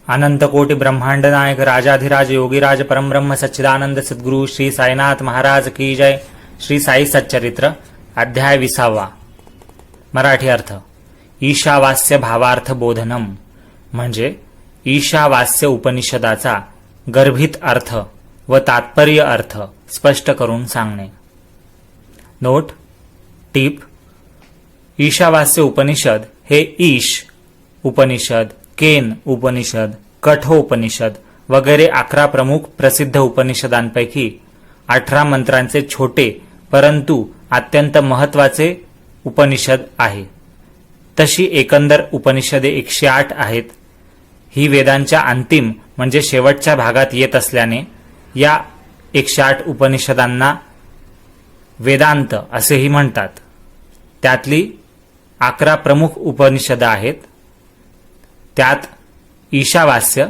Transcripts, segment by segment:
अनंत कोटि ब्रह्मांड नायक राजाधिराज योगीराज परमब्रह्म सच्चिदानंद सद्गुरु श्री साईनाथ महाराज की जय। श्री साई सच्चरित्र अध्याय 20. मराठी अर्थ. ईशावास्य भावार्थ बोधनम म्हणजे ईशावास्य उपनिषदाचा गर्भित अर्थ व तात्पर्य अर्थ स्पष्ट करून सांगणे. नोट. टीप. ईशावास्य उपनिषद हे ईश उपनिषद, केन उपनिषद, कठोपनिषद वगैरे 11 प्रमुख प्रसिद्ध उपनिषदांपैकी 18 मंत्रांचे छोटे परंतु अत्यंत महत्त्वाचे उपनिषद आहे. तशी एकंदर उपनिषदे 108 आहेत. ही वेदांच्या अंतिम म्हणजे शेवटच्या भागात येत असल्याने या 108 उपनिषदांना वेदांत असेही म्हणतात. त्यातली 11 प्रमुख उपनिषदं आहेत. त्यात ईशावास्य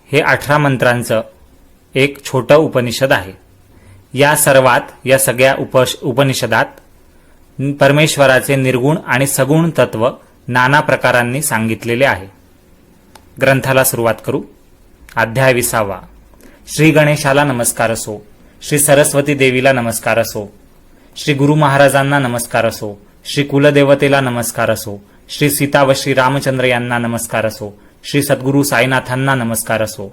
हे 18 मंत्रांचं एक छोटं उपनिषद आहे. या सगळ्या उपनिषदात परमेश्वराचे निर्गुण आणि सगुण तत्व नाना प्रकारांनी सांगितलेले आहे. ग्रंथाला सुरुवात करू. अध्याय 20. श्री गणेशाला नमस्कार असो, श्री सरस्वती देवीला नमस्कार असो, श्री गुरु महाराजांना नमस्कार असो, श्री कुलदेवतेला नमस्कार असो, श्री सीता व श्री रामचंद्र यांना नमस्कार असो, श्री सद्गुरु साईनाथांना नमस्कार असो.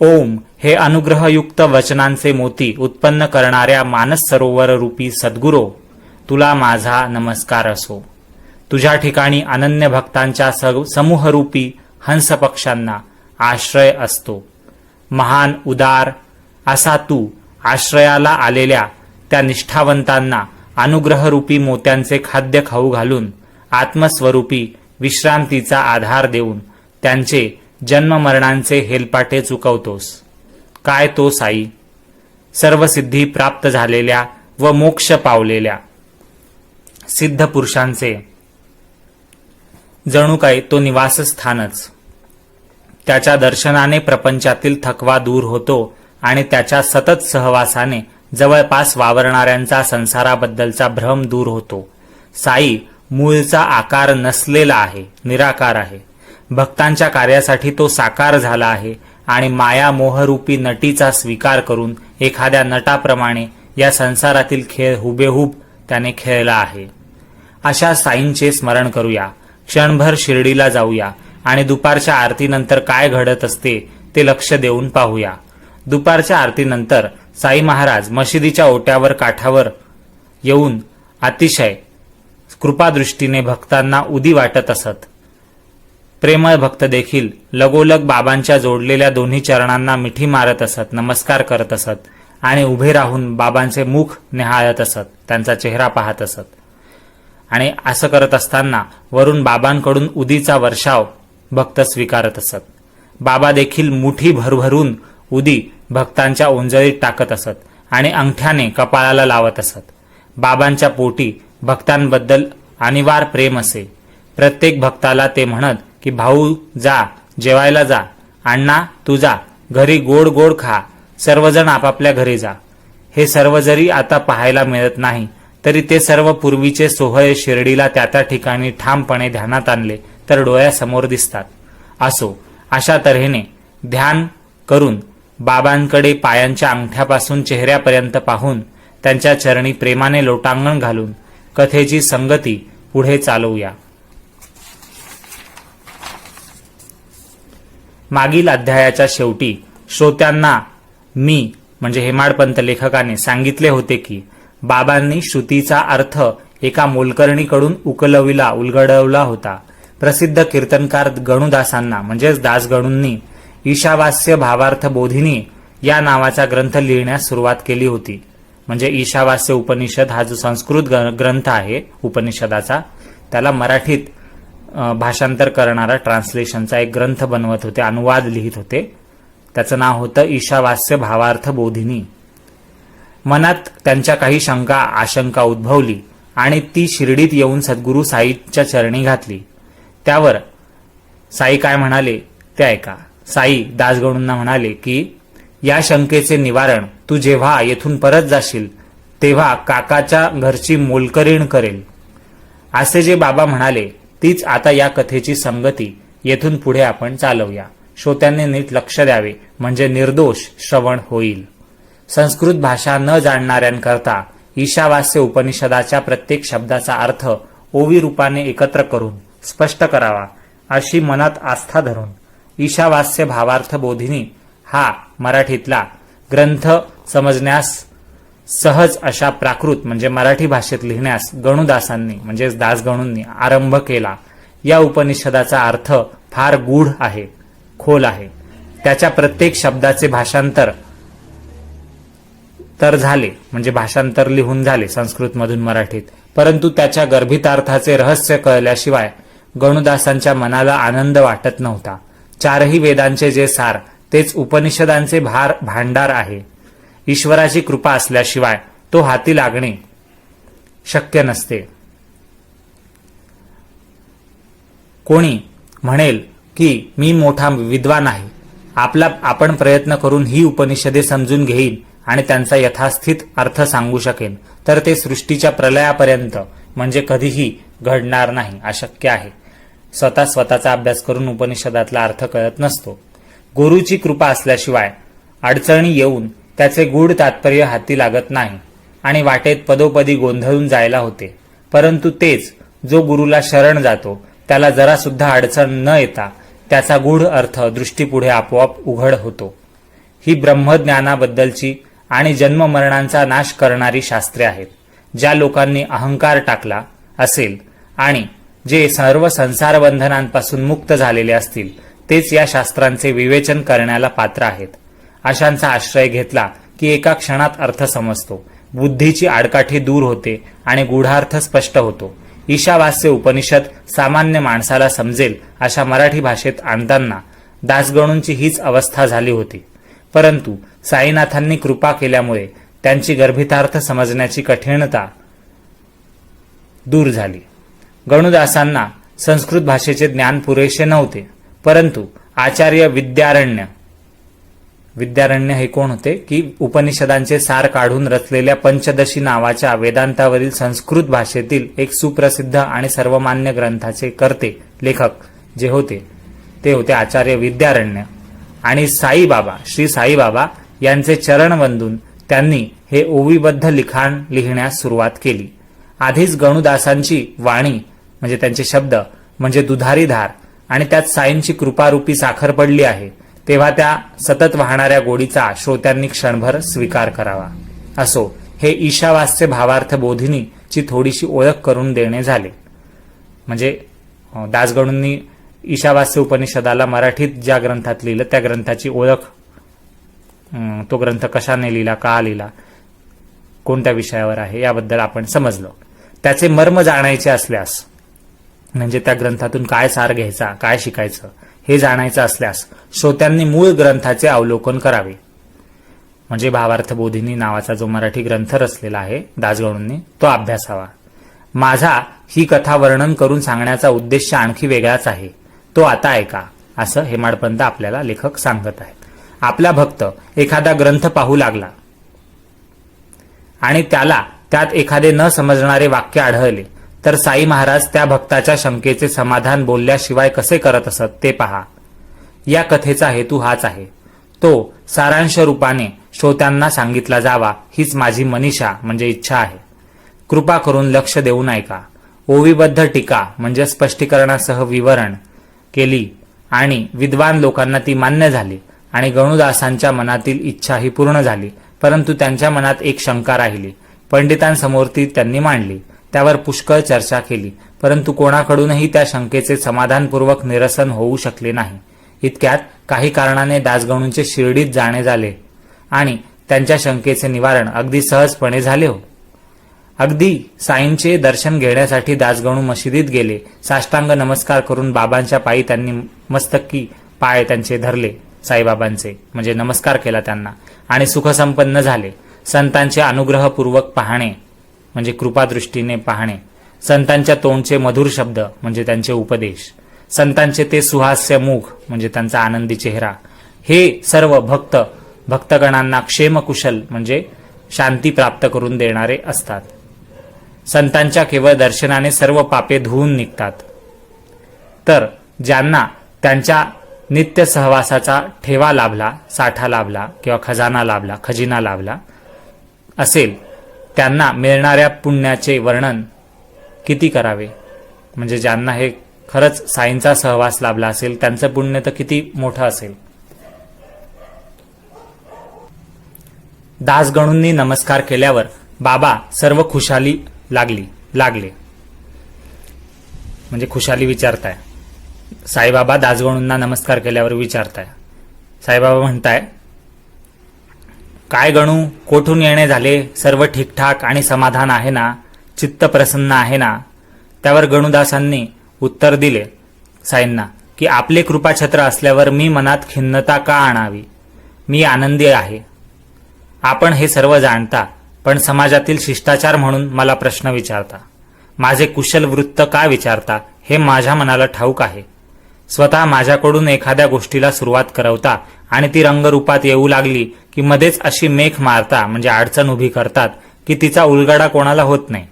ओम हे अनुग्रहयुक्त वचनांचे मोती उत्पन्न करणाऱ्या मानस सरोवर रूपी सद्गुरो, तुला माझा नमस्कार असो. तुझ्या ठिकाणी अनन्य भक्तांच्या समूहरूपी हंस पक्ष्यांना आश्रय असतो. महान उदार असा तू आश्रयाला आलेल्या त्या निष्ठावंतांना अनुग्रहरूपी मोत्यांचे खाद्य खाऊ घालून आत्मस्वरूपी विश्रांतीचा आधार देऊन त्यांचे जन्ममरणांचे हेलपाटे चुकवतोस. काय तो साई, सर्व सिद्धी प्राप्त झालेल्या व मोक्ष पावलेल्या सिद्ध पुरुषांचे जणू काय तो निवासस्थानच. त्याच्या दर्शनाने प्रपंचातील थकवा दूर होतो आणि त्याच्या सतत सहवासाने जवळपास वावरणाऱ्यांचा संसाराबद्दलचा भ्रम दूर होतो. साई मूळचा आकार नसलेला आहे, निराकार आहे. भक्तांच्या कार्यासाठी तो साकार झाला आहे आणि माया मोहरूपी नटीचा स्वीकार करून एखाद्या नटाप्रमाणे या संसारातील खेळ हुबेहूब त्याने खेळला आहे. अशा साईंचे स्मरण करूया. क्षणभर शिर्डीला जाऊया आणि दुपारच्या आरतीनंतर काय घडत असते ते लक्ष देऊन पाहूया. दुपारच्या आरतीनंतर साई महाराज मशिदीच्या ओट्यावर काठावर येऊन अतिशय कृपादृष्टीने भक्तांना उदी वाटत असत. प्रेमळ भक्त देखील लगोलग बाबांच्या जोडलेल्या दोन्ही चरणांना मिठी मारत असत, नमस्कार करत असत आणि उभे राहून बाबांचे मुख निहाळत असत, त्यांचा चेहरा पाहत असत. आणि असं करत असताना वरून बाबांकडून उदीचा वर्षाव भक्त स्वीकारत असत. बाबा देखील मुठी भरभरून उदी भक्तांच्या ओंजळीत टाकत असत आणि अंगठ्याने कपाळाला लावत असत. बाबांच्या पोटी भक्तांबद्दल अनिवार्य प्रेम असे. प्रत्येक भक्ताला ते म्हणत की भाऊ जा, जेवायला जा, अण्णा तू जा, घरी गोड गोड खा, सर्वजण आपापल्या घरी जा. हे सर्व जरी आता पाहायला मिळत नाही तरी ते सर्व पूर्वीचे सोहळे शिर्डीला त्या ठिकाणी ठामपणे ध्यानात आणले तर डोळ्यासमोर दिसतात. असो, अशा तऱ्हेने ध्यान करून बाबांकडे पायांच्या अंगठ्यापासून चेहऱ्यापर्यंत पाहून त्यांच्या चरणी प्रेमाने लोटांगण घालून कथेची संगती पुढे चालवूया. मागील अध्यायाच्या शेवटी श्रोत्यांना मी म्हणजे हेमाडपंत लेखकाने सांगितले होते की बाबांनी श्रुतीचा अर्थ एका मोलकर्णीकडून उलगडवला होता. प्रसिद्ध कीर्तनकार गणुदासांना म्हणजेच दासगणूंनी ईशावास्य भावार्थ बोधिनी या नावाचा ग्रंथ लिहिण्यास सुरुवात केली होती. म्हणजे ईशावास्य उपनिषद हा जो संस्कृत ग्रंथ आहे उपनिषदाचा, त्याला मराठीत भाषांतर करणारा ट्रान्सलेशनचा एक ग्रंथ बनवत होते, अनुवाद लिहित होते. त्याचं नाव होतं ईशावास्य भावार्थ बोधिनी. मनात त्यांच्या काही आशंका उद्भवली आणि ती शिर्डीत येऊन सद्गुरू साईच्या चरणी घातली. त्यावर साई काय म्हणाले ते ऐका. साई दासगणूंना म्हणाले की या शंकेचे निवारण तू जेव्हा येथून परत जाशील तेव्हा काकाच्या घरची मोलकरीण करेल. असे जे बाबा म्हणाले तीच आता या कथेची संगती येथून पुढे आपण चालवूया. श्रोत्यांनी नीट लक्ष द्यावे म्हणजे निर्दोष श्रवण होईल. संस्कृत भाषा न जाणणाऱ्यांकरता ईशावास्य उपनिषदाच्या प्रत्येक शब्दाचा अर्थ ओवी रूपाने एकत्र करून स्पष्ट करावा अशी मनात आस्था धरून ईशावास्य भावार्थ बोधिनी हा मराठीतला ग्रंथ समजण्यास सहज अशा प्राकृत म्हणजे मराठी भाषेत लिहिण्यास गणुदासांनी म्हणजेच दासगणूंनी आरंभ केला. या उपनिषदाचा अर्थ फार गूढ आहे, खोल आहे. त्याच्या प्रत्येक शब्दाचे भाषांतर तर झाले म्हणजे भाषांतर लिहून झाले संस्कृतमधून मराठीत, परंतु त्याच्या गर्भितार्थाचे रहस्य कळल्याशिवाय गणुदासांच्या मनाला आनंद वाटत नव्हता. चारही वेदांचे जे सार तेच उपनिषदांचे भांडार आहे. ईश्वराची कृपा असल्याशिवाय तो हाती लागणे शक्य नसते. कोणी म्हणेल की मी मोठा विद्वान आहे, आपण प्रयत्न करून ही उपनिषदे समजून घेईन आणि त्यांचा यथास्थित अर्थ सांगू शकेन, तर ते सृष्टीच्या प्रलयापर्यंत म्हणजे कधीही घडणार नाही, अशक्य आहे. स्वतःचा अभ्यास करून उपनिषदातला अर्थ कळत नसतो. गुरुची कृपा असल्याशिवाय अडचणी येऊन त्याचे गूढ तात्पर्य हाती लागत नाही आणि वाटेत पदोपदी गोंधळून जायला होते. परंतु तेच जो गुरुला शरण जातो त्याला जरा सुद्धा अडचण न येता त्याचा गूढ अर्थ दृष्टीपुढे आपोआप उघड होतो. ही ब्रह्मज्ञानाबद्दलची आणि जन्ममरणांचा नाश करणारी शास्त्रे आहेत. ज्या लोकांनी अहंकार टाकला असेल आणि जे सर्व संसार बंधनांपासून मुक्त झालेले असतील तेच या शास्त्रांचे विवेचन करण्याला पात्र आहेत. अशांचा आश्रय घेतला की एका क्षणात अर्थ समजतो, बुद्धीची आडकाठी दूर होते आणि गूढार्थ स्पष्ट होतो. ईशावास्य उपनिषद सामान्य माणसाला समजेल अशा मराठी भाषेत आणताना दासगणूंची हीच अवस्था झाली होती. परंतु साईनाथांनी कृपा केल्यामुळे त्यांची गर्भितार्थ समजण्याची कठीणता दूर झाली. गणुदासांना संस्कृत भाषेचे ज्ञान पुरेसे नव्हते, परंतु आचार्य विद्यारण्य हे कोण होते की उपनिषदांचे सार काढून रचलेल्या पंचदशी नावाच्या वेदांतावरील संस्कृत भाषेतील एक सुप्रसिद्ध आणि सर्वमान्य ग्रंथाचे कर्ते लेखक जे होते ते होते आचार्य विद्यारण्य. आणि साईबाबा श्री साईबाबा यांचे चरण वंदून त्यांनी हे ओवीबद्ध लिखाण लिहिण्यास सुरुवात केली. आधीच गणुदासांची वाणी म्हणजे त्यांचे शब्द म्हणजे दुधारी धार आणि त्यात साईंची कृपारूपी साखर पडली आहे, तेव्हा त्या सतत वाहणाऱ्या गोडीचा श्रोत्यांनी क्षणभर स्वीकार करावा. असो, हे ईशावास्य भावार्थ बोधिनीची थोडीशी ओळख करून देणे झाले. म्हणजे दासगणूंनी ईशावास्य उपनिषदाला मराठीत ज्या ग्रंथात लिहिलं त्या ग्रंथाची ओळख, तो ग्रंथ कशाने लिहिला, का लिहिला, कोणत्या विषयावर आहे याबद्दल आपण समजलो. त्याचे मर्म जाणायचे असल्यास म्हणजे त्या ग्रंथातून काय सार घ्यायचा, काय शिकायचं हे जाणायचं असल्यास श्रोत्यांनी मूळ ग्रंथाचे अवलोकन करावे. म्हणजे भावार्थ बोधिनी नावाचा जो मराठी ग्रंथ रचलेला आहे दासगणूंनी तो अभ्यासावा. माझा ही कथा वर्णन करून सांगण्याचा उद्देश आणखी वेगळाच आहे, तो आता ऐका, असं हेमाडपंत आपल्याला लेखक सांगत आहेत. आपला भक्त एखादा ग्रंथ पाहू लागला आणि त्याला त्यात एखादे न समजणारे वाक्य आढळले तर साई महाराज त्या भक्ताच्या शंकेचे समाधान बोलल्याशिवाय कसे करत असत ते पहा. या कथेचा हेतू हाच आहे. तो सारांश रूपाने श्रोत्यांना सांगितला जावा हीच माझी मनीषा म्हणजे इच्छा आहे. कृपा करून लक्ष देऊन ऐका. ओवीबद्ध टीका म्हणजे स्पष्टीकरणासह विवरण केली आणि विद्वान लोकांना ती मान्य झाली आणि गणुदासांच्या मनातील इच्छा ही पूर्ण झाली. परंतु त्यांच्या मनात एक शंका राहिली. पंडितांसमोर ती त्यांनी मांडली, त्यावर पुष्कळ चर्चा केली, परंतु कोणाकडूनही त्या शंकेचे समाधानपूर्वक निरसन होऊ शकले नाही. इतक्यात काही कारणाने दासगणूंचे शिर्डीत जाणे झाले आणि त्यांच्या शंकेचे निवारण अगदी सहजपणे झाले हो. अगदी साईंचे दर्शन घेण्यासाठी दासगणू मशिदीत गेले. साष्टांग नमस्कार करून बाबांच्या पायी त्यांनी मस्तकी पाय त्यांचे धरले, साईबाबांचे म्हणजे नमस्कार केला त्यांना आणि सुखसंपन्न झाले. संतांचे अनुग्रहपूर्वक पाहणे म्हणजे कृपादृष्टीने पाहणे, संतांच्या तोंडचे मधुर शब्द म्हणजे त्यांचे उपदेश, संतांचे ते सुहास्य मुख म्हणजे त्यांचा आनंदी चेहरा, हे सर्व भक्तगणांना क्षेमकुशल म्हणजे शांती प्राप्त करून देणारे असतात. संतांच्या केवळ दर्शनाने सर्व पापे धुवून निघतात. तर ज्यांना त्यांच्या नित्य सहवासाचा ठेवा लाभला, साठा लाभला किंवा खजिना लाभला असेल, त्यांना मिळणाऱ्या पुण्याचे वर्णन किती करावे? म्हणजे ज्यांना हे खरंच साईंचा सहवास लाभला असेल त्यांचं पुण्य तर किती मोठं असेल. दासगणूंनी नमस्कार केल्यावर बाबा सर्व खुशाली लागले. म्हणजे खुशाली विचारताय. साईबाबा दासगणूंना नमस्कार केल्यावर विचारताय. साईबाबा म्हणताय, काय गणू, कोठून येणे झाले? सर्व ठीकठाक आणि समाधान आहे ना? चित्त प्रसन्न आहे ना? त्यावर गणुदासांनी उत्तर दिले साईंना की आपले कृपाछत्र असल्यावर मी मनात खिन्नता का आणावी? मी आनंदी आहे. आपण हे सर्व जाणता, पण समाजातील शिष्टाचार म्हणून मला प्रश्न विचारता. माझे कुशल वृत्त का विचारता हे माझ्या मनाला ठाऊक आहे. स्वतः माझ्याकडून एखाद्या गोष्टीला सुरुवात करवता आणि ती रंगरूपात येऊ लागली की मध्येच अशी मेख मारता, म्हणजे अडचण उभी करतात की तिचा उलगडा कोणाला होत नाही.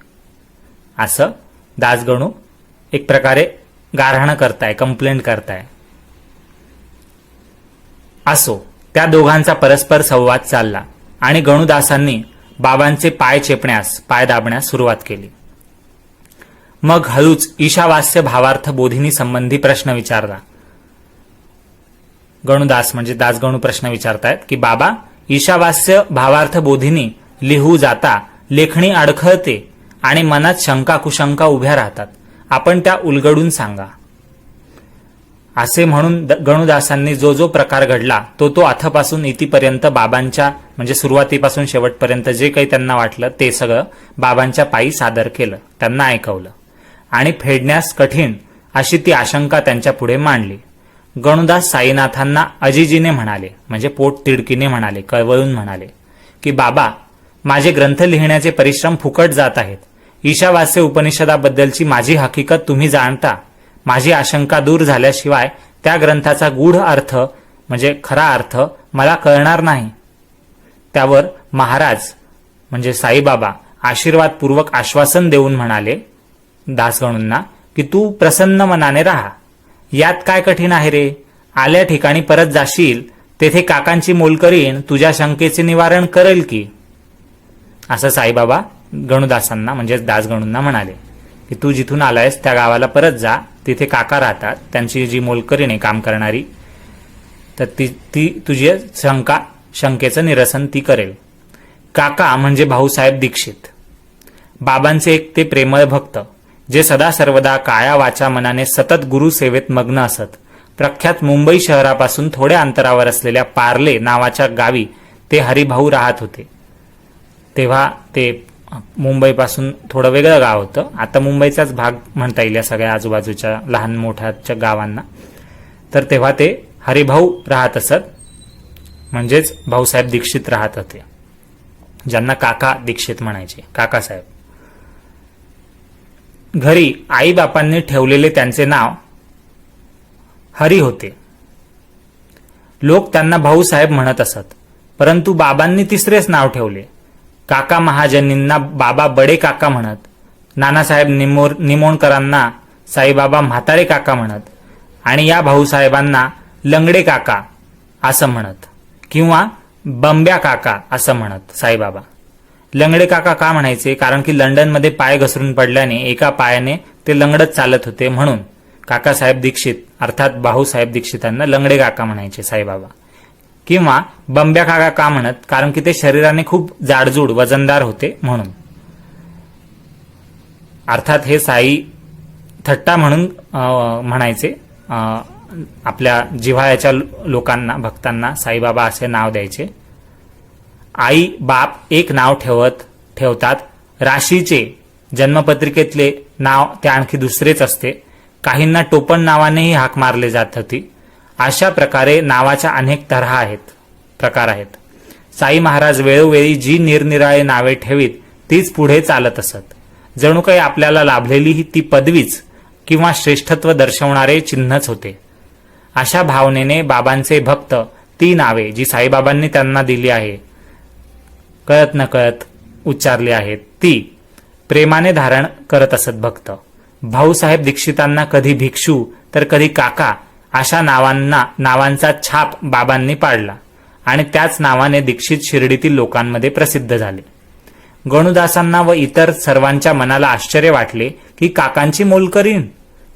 असं दासगणू एक प्रकारे गारहाण करताय, कंप्लेंट करताय. असो, त्या दोघांचा परस्पर संवाद चालला आणि गणुदासांनी बाबांचे पाय दाबण्यास सुरुवात केली. मग हळूच ईशावास्य भावार्थ बोधिनी संबंधी प्रश्न विचारला. गणुदास म्हणजे दासगणू प्रश्न विचारतायत की बाबा, ईशावास्य भावार्थ बोधिनी लिहू जाता लेखणी अडखळते आणि मनात शंका कुशंका उभ्या राहतात. आपण त्या उलगडून सांगा. असे म्हणून गणुदासांनी जो प्रकार घडला तो अथपासून इतिपर्यंत बाबांच्या म्हणजे सुरुवातीपासून शेवटपर्यंत जे काही त्यांना वाटलं ते सगळं बाबांच्या पायी सादर केलं, त्यांना ऐकवलं आणि फेडण्यास कठीण अशी ती आशंका त्यांच्या पुढे मांडली. गणुदास साईनाथांना अजिजीने म्हणाले, म्हणजे पोट तिडकीने म्हणाले, कळवळून म्हणाले की बाबा, माझे ग्रंथ लिहिण्याचे परिश्रम फुकट जात आहेत. ईशावास्य उपनिषदाबद्दलची माझी हकीकत तुम्ही जाणता. माझी आशंका दूर झाल्याशिवाय त्या ग्रंथाचा गूढ अर्थ म्हणजे खरा अर्थ मला कळणार नाही. त्यावर महाराज म्हणजे साईबाबा आशीर्वादपूर्वक आश्वासन देऊन म्हणाले दासगणूंना की तू प्रसन्न मनाने राहा. यात काय कठीण आहे रे? आल्या ठिकाणी परत जाशील, तेथे काकांची मोलकरीण तुझ्या शंकेचे निवारण करेल की. असं साईबाबा गणुदासांना म्हणजे दासगणूंना म्हणाले की तू जिथून आलायस त्या गावाला परत जा, तिथे काका राहतात, त्यांची जी मोलकरीण आहे काम करणारी, तर ती तुझी शंकेचं निरसन ती करेल. काका म्हणजे भाऊसाहेब दीक्षित, बाबांचे एक ते प्रेमळ भक्त, जे सदा सर्वदा काया वाचा मनाने सतत गुरुसेवेत मग्न असत. प्रख्यात मुंबई शहरापासून थोड्या अंतरावर असलेल्या पार्ले नावाच्या गावी ते हरिभाऊ राहत होते. तेव्हा ते मुंबईपासून थोडं वेगळं गाव होतं. आता मुंबईचाच भाग म्हणता येईल या सगळ्या आजूबाजूच्या लहान मोठ्याच्या गावांना. तर तेव्हा ते हरिभाऊ राहत असत, म्हणजेच भाऊसाहेब दीक्षित राहत होते, ज्यांना काका दीक्षित म्हणायचे, काकासाहेब. घरी आई बापांनी ठेवलेले त्यांचे नाव हरी होते. लोक त्यांना भाऊसाहेब म्हणत असत, परंतु बाबांनी तिसरेच नाव ठेवले. काका महाजनींना बाबा बडे काका म्हणत, नानासाहेब निमोणकरांना साईबाबा म्हातारे काका म्हणत आणि या भाऊसाहेबांना लंगडे काका असं म्हणत किंवा बंब्या काका असं म्हणत साईबाबा. लंगडे काका का म्हणायचे? कारण की लंडनमध्ये पाय घसरून पडल्याने एका पायाने ते लंगडत चालत होते, म्हणून काकासाहेब दीक्षित अर्थात भाऊसाहेब दीक्षितांना लंगडे काका म्हणायचे साईबाबा. किंवा बंब्या काका का म्हणत? कारण की ते शरीराने खूप जाडजूड वजनदार होते म्हणून. अर्थात हे साई थट्टा म्हणून म्हणायचे. आपल्या जिव्हाळ्याच्या लोकांना, भक्तांना साईबाबा असे नाव द्यायचे. आई बाप एक नाव ठेवतात. राशीचे जन्मपत्रिकेतले नाव ते आणखी दुसरेच असते. काहींना टोपण नावानेही हाक मारले जात होती. अशा प्रकारे नावाच्या अनेक प्रकार आहेत. साई महाराज वेळोवेळी जी निरनिराळे नावे ठेवीत तीच पुढे चालत असत. जणू काही आपल्याला लाभलेली ही ती पदवीच किंवा श्रेष्ठत्व दर्शवणारे चिन्हच होते. अशा भावनेने बाबांचे भक्त ती नावे जी साईबाबांनी त्यांना दिली आहे, कळत नकळत उच्चारली आहेत, ती प्रेमाने धारण करत असत भक्त. भाऊसाहेब दीक्षितांना कधी भिक्षू तर कधी काका अशा नावांचा छाप बाबांनी पाडला आणि त्याच नावाने दीक्षित शिर्डीतील लोकांमध्ये प्रसिद्ध झाले. गणुदासांना व इतर सर्वांच्या मनाला आश्चर्य वाटले की काकांची मोलकरीण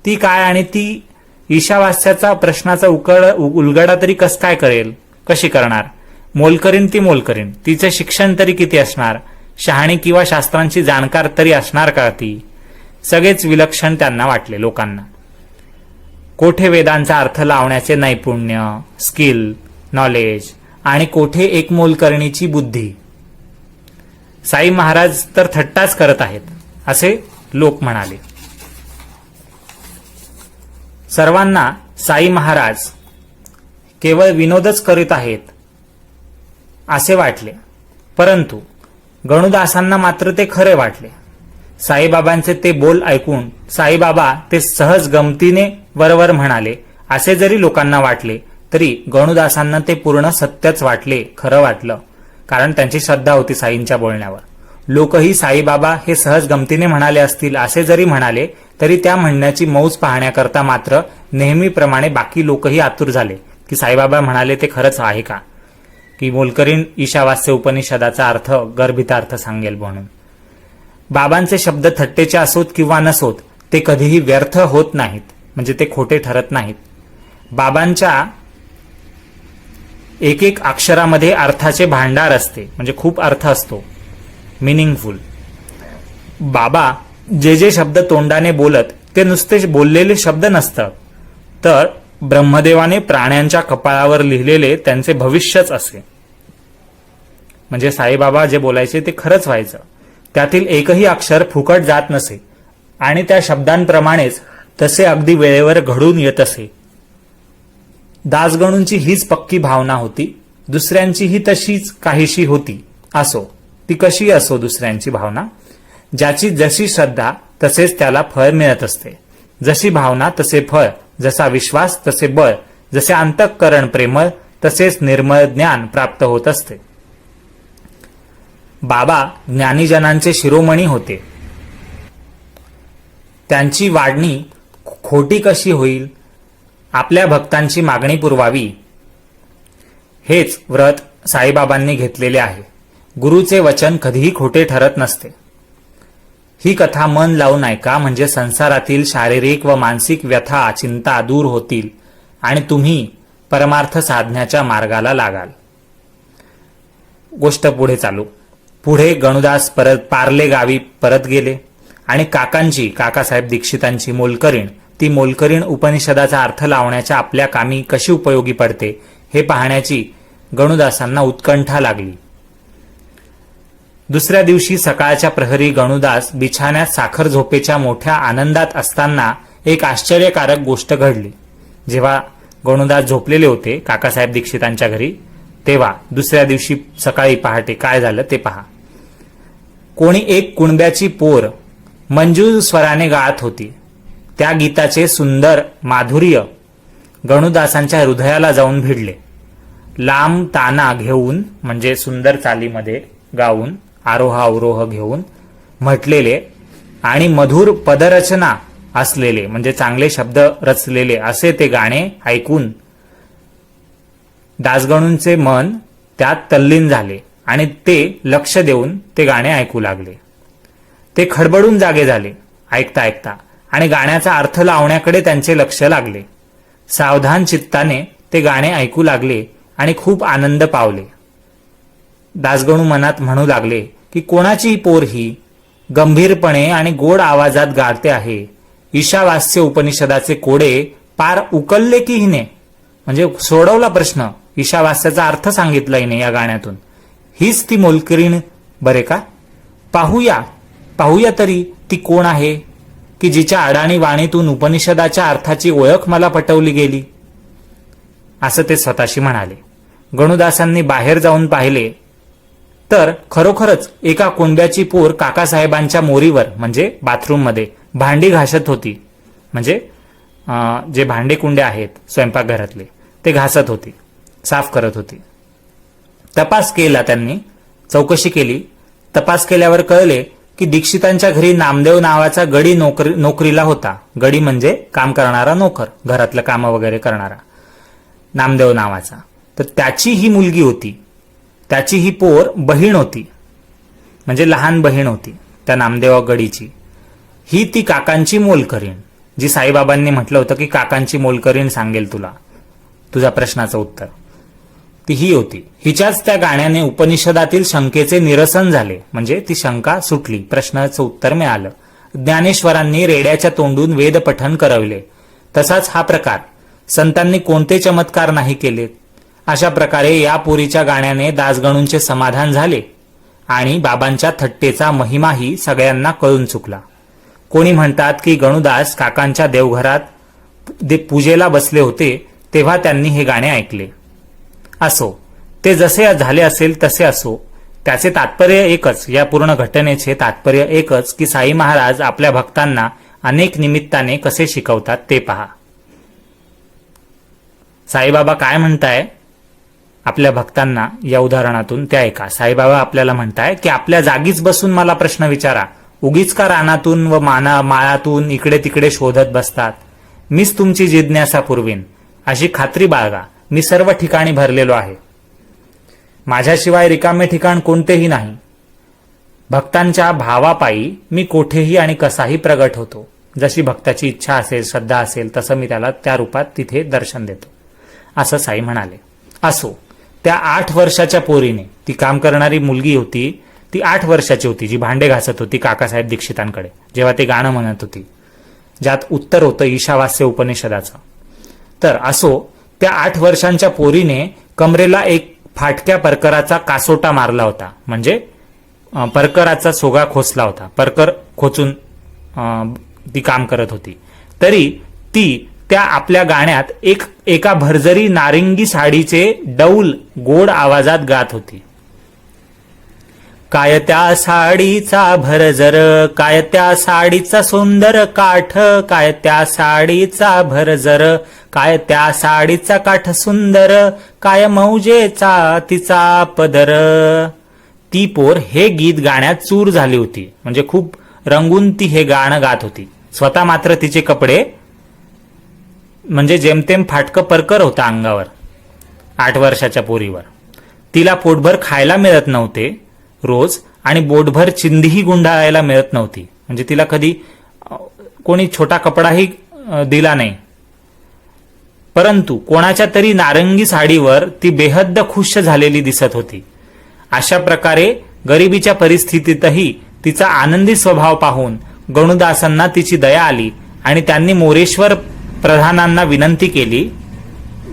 ती काय आणि ती ईशावास्याचा प्रश्नाचा उलगडा तरी कशी करणार? मोलकरीण ती मोलकरीण, तिचे शिक्षण तरी किती असणार? शहाणी किंवा शास्त्रांची जाणकार तरी असणार का ती? सगळेच विलक्षण त्यांना वाटले लोकांना. कोठे वेदांचा अर्थ लावण्याचे नैपुण्य, स्किल, नॉलेज आणि कोठे एक मोलकरणीची बुद्धी. साई महाराज तर थट्टाच करत आहेत असे लोक म्हणाले. सर्वांना साई महाराज केवळ विनोदच करीत आहेत असे वाटले, परंतु गणुदासांना मात्र ते खरे वाटले. साईबाबांचे ते बोल ऐकून साईबाबा ते सहज गमतीने वरवर म्हणाले असे जरी लोकांना वाटले तरी गणुदासांना ते पूर्ण सत्यच वाटले, खरं वाटलं, कारण त्यांची श्रद्धा होती साईंच्या बोलण्यावर. लोकही साईबाबा हे सहज गमतीने म्हणाले असतील असे जरी म्हणाले तरी त्या म्हणण्याची मौज पाहण्याकरता मात्र नेहमीप्रमाणे बाकी लोकही आतुर झाले की साईबाबा म्हणाले ते खरंच आहे का, की मोलकरीण ईशावास्य उपनिषदाचा अर्थ गर्भितार्थ सांगेल म्हणून. बाबांचे शब्द थट्टेचे असोत किंवा नसोत ते कधीही व्यर्थ होत नाहीत, म्हणजे ते खोटे ठरत नाहीत. बाबांच्या एक एक अक्षरामध्ये अर्थाचे भांडार असते, म्हणजे खूप अर्थ असतो, मिनिंगफुल. बाबा जे शब्द तोंडाने बोलत ते नुसते बोललेले शब्द नसतात, तर ब्रह्मदेवाने प्राण्यांच्या कपाळावर लिहिलेले त्यांचे भविष्यच असे. म्हणजे साईबाबा जे बोलायचे ते खरंच व्हायचं, त्यातील एकही अक्षर फुकट जात नसे आणि त्या शब्दांप्रमाणेच तसे अगदी वेळेवर घडून येत असे. दासगणूंची हीच पक्की भावना होती, दुसऱ्यांचीही तशीच काहीशी होती. असो, ती कशी असो दुसऱ्यांची भावना, ज्याची जशी श्रद्धा तसेच त्याला फळ मिळत असते. जशी भावना तसे फळ, जसा विश्वास तसे बळ, जसे अंतःकरण प्रेमळ तसेच निर्मळ ज्ञान प्राप्त होत असते. बाबा ज्ञानीजनांचे शिरोमणी होते. त्यांची वाढणी खोटी कशी होईल, आपल्या भक्तांची मागणी पुरवावी, हेच व्रत साईबाबांनी घेतलेले आहे. गुरुचे वचन कधीही खोटे ठरत नसते. ही कथा मन लावून ऐका, म्हणजे संसारातील शारीरिक व मानसिक व्यथा चिंता दूर होतील आणि तुम्ही परमार्थ साधण्याच्या मार्गाला लागाल. गोष्ट पुढे चालू. पुढे गणुदास परत पार्ले गावी परत गेले आणि काकासाहेब दीक्षितांची मोलकरीण, ती मोलकरीण उपनिषदाचा अर्थ लावण्याच्या आपल्या कामी कशी उपयोगी पडते हे पाहण्याची गणुदासांना उत्कंठा लागली. दुसऱ्या दिवशी सकाळच्या प्रहरी गणुदास बिछाण्यात साखर झोपेच्या मोठ्या आनंदात असताना एक आश्चर्यकारक गोष्ट घडली. जेव्हा गणुदास झोपलेले होते काकासाहेब दीक्षितांच्या घरी, तेव्हा दुसऱ्या दिवशी सकाळी पहाटे काय झालं ते पहा. कोणी एक कुणब्याची पोर मंजूळ स्वराने गात होती. त्या गीताचे सुंदर माधुर्य गणुदासांच्या हृदयाला जाऊन भिडले. लांब ताना घेऊन, म्हणजे सुंदर चालीमध्ये गाऊन, आरोह अवरोह घेऊन म्हटलेले आणि मधुर पदरचना असलेले, म्हणजे चांगले शब्द रचलेले असे ते गाणे ऐकून दासगणूंचे मन त्यात तल्लीन झाले आणि ते लक्ष देऊन ते गाणे ऐकू लागले. ते खडबडून जागे झाले ऐकता ऐकता आणि गाण्याचा अर्थ लावण्याकडे त्यांचे लक्ष लागले. सावधान चित्ताने ते गाणे ऐकू लागले आणि खूप आनंद पावले. दासगणू मनात म्हणू लागले की कोणाची पोर ही गंभीरपणे आणि गोड आवाजात गाते आहे. ईशावास्य उपनिषदाचे कोडे पार उकलले की हिने, म्हणजे सोडवला प्रश्न, ईशावास्याचा अर्थ सांगितला हिने या गाण्यातून. हीच ती मोलकरीण बरे का? पाहूया तरी ती कोण आहे की जिच्या अडाणी वाणीतून उपनिषदाच्या अर्थाची ओळख मला पटवली गेली, असं ते स्वतःशी म्हणाले. गणुदासांनी बाहेर जाऊन पाहिले तर खरोखरच एका कोंब्याची पोर काकासाहेबांच्या मोरीवर, म्हणजे बाथरूममध्ये भांडी घासत होती. म्हणजे जे भांडे कुंडे आहेत स्वयंपाकघरातले ते घासत होती, साफ करत होती. तपास केला त्यांनी, चौकशी केली. तपास केल्यावर कळले की दीक्षितांच्या घरी नामदेव नावाचा गडी नोकरीला होता. गडी म्हणजे काम करणारा नोकर, घरातलं काम वगैरे करणारा, नामदेव नावाचा. तर त्याची ही मुलगी होती, त्याची ही पोर बहीण होती, म्हणजे लहान बहीण होती त्या नामदेव गडीची. ही ती काकांची मोलकरीण, जी साईबाबांनी म्हटलं होतं की काकांची मोलकरीण सांगेल तुला तुझ्या प्रश्नाचं उत्तर, ती ही होती. हिच्याच त्या गाण्याने उपनिषदातील शंकेचे निरसन झाले, म्हणजे ती शंका सुटली, प्रश्नाचं उत्तर मिळालं. ज्ञानेश्वरांनी रेड्याच्या तोंडून वेद पठण करवले. तसाच हा प्रकार संतांनी कोणते चमत्कार नाही केलेत. अशा प्रकारे या पोरीच्या गाण्याने दासगणूंचे समाधान झाले आणि बाबांच्या थट्टेचा महिमाही सगळ्यांना कळून चुकला. कोणी म्हणतात की गणुदास काकांच्या देवघरात पूजेला बसले होते तेव्हा त्यांनी हे गाणे ऐकले. असो, ते जसे झाले असेल तसे असो, त्याचे तात्पर्य एकच, या पूर्ण घटनेचे तात्पर्य एकच की साई महाराज आपल्या भक्तांना अनेक निमित्ताने कसे शिकवतात ते पहा. साईबाबा काय म्हणताय आपल्या भक्तांना या उदाहरणातून ते ऐका. साईबाबा आपल्याला म्हणताय की आपल्या जागीच बसून मला प्रश्न विचारा, उगीच का रानातून व माळातून इकडे तिकडे शोधत बसतात. मीच तुमची जिज्ञासा पुरवीन अशी खात्री बाळगा. मी सर्व ठिकाणी भरलेलो आहे, माझ्याशिवाय रिकामे ठिकाण कोणतेही नाही. भक्तांच्या भावापायी मी कोठेही आणि कसाही प्रगट होतो. जशी भक्ताची इच्छा असेल, श्रद्धा असेल, तसं मी त्याला त्या रूपात तिथे दर्शन देतो, असं साई म्हणाले. असो, त्या 8 वर्षाच्या पोरीने, ती काम करणारी मुलगी होती, ती 8 वर्षाची होती, जी भांडे घासत होती काकासाहेब दीक्षितांकडे जेव्हा ते गाणं म्हणत होती, ज्यात उत्तर होतं ईशावास्य उपनिषदाचं. तर असो, त्या 8 वर्षांच्या पोरीने कमरेला एक फाटक्या परकराचा कासोटा मारला होता, म्हणजे परकराचा सोगा खोचला होता, परकर खोचून ती काम करत होती. तरी ती त्या आपल्या गाण्यात एका भरजरी नारिंगी साडीचे डौल गोड आवाजात गात होती. काय त्या साडीचा भरजर, काय त्या साडीचा सुंदर काठ, काय त्या साडीचा भरजर, काय त्या साडीचा काठ सुंदर, काय मौजेचा तिचा पदर. ती पोर हे गीत गाण्यात चूर झाली होती, म्हणजे खूप रंगून ती हे गाणं गात होती. स्वतः मात्र तिचे कपडे म्हणजे जेमतेम फाटकं परकर होता अंगावर. 8 वर्षाच्या पोरीवर तिला पोटभर खायला मिळत नव्हते रोज, आणि बोटभर चिंधीही गुंडाळायला मिळत नव्हती, म्हणजे तिला कधी कोणी छोटा कपडाही दिला नाही. परंतु कोणाच्या तरी नारंगी साडीवर ती बेहद्द खुश झालेली दिसत होती. अशा प्रकारे गरिबीच्या परिस्थितीतही तिचा आनंदी स्वभाव पाहून गणुदासांना तिची दया आली आणि त्यांनी मोरेश्वर प्रधानांना विनंती केली,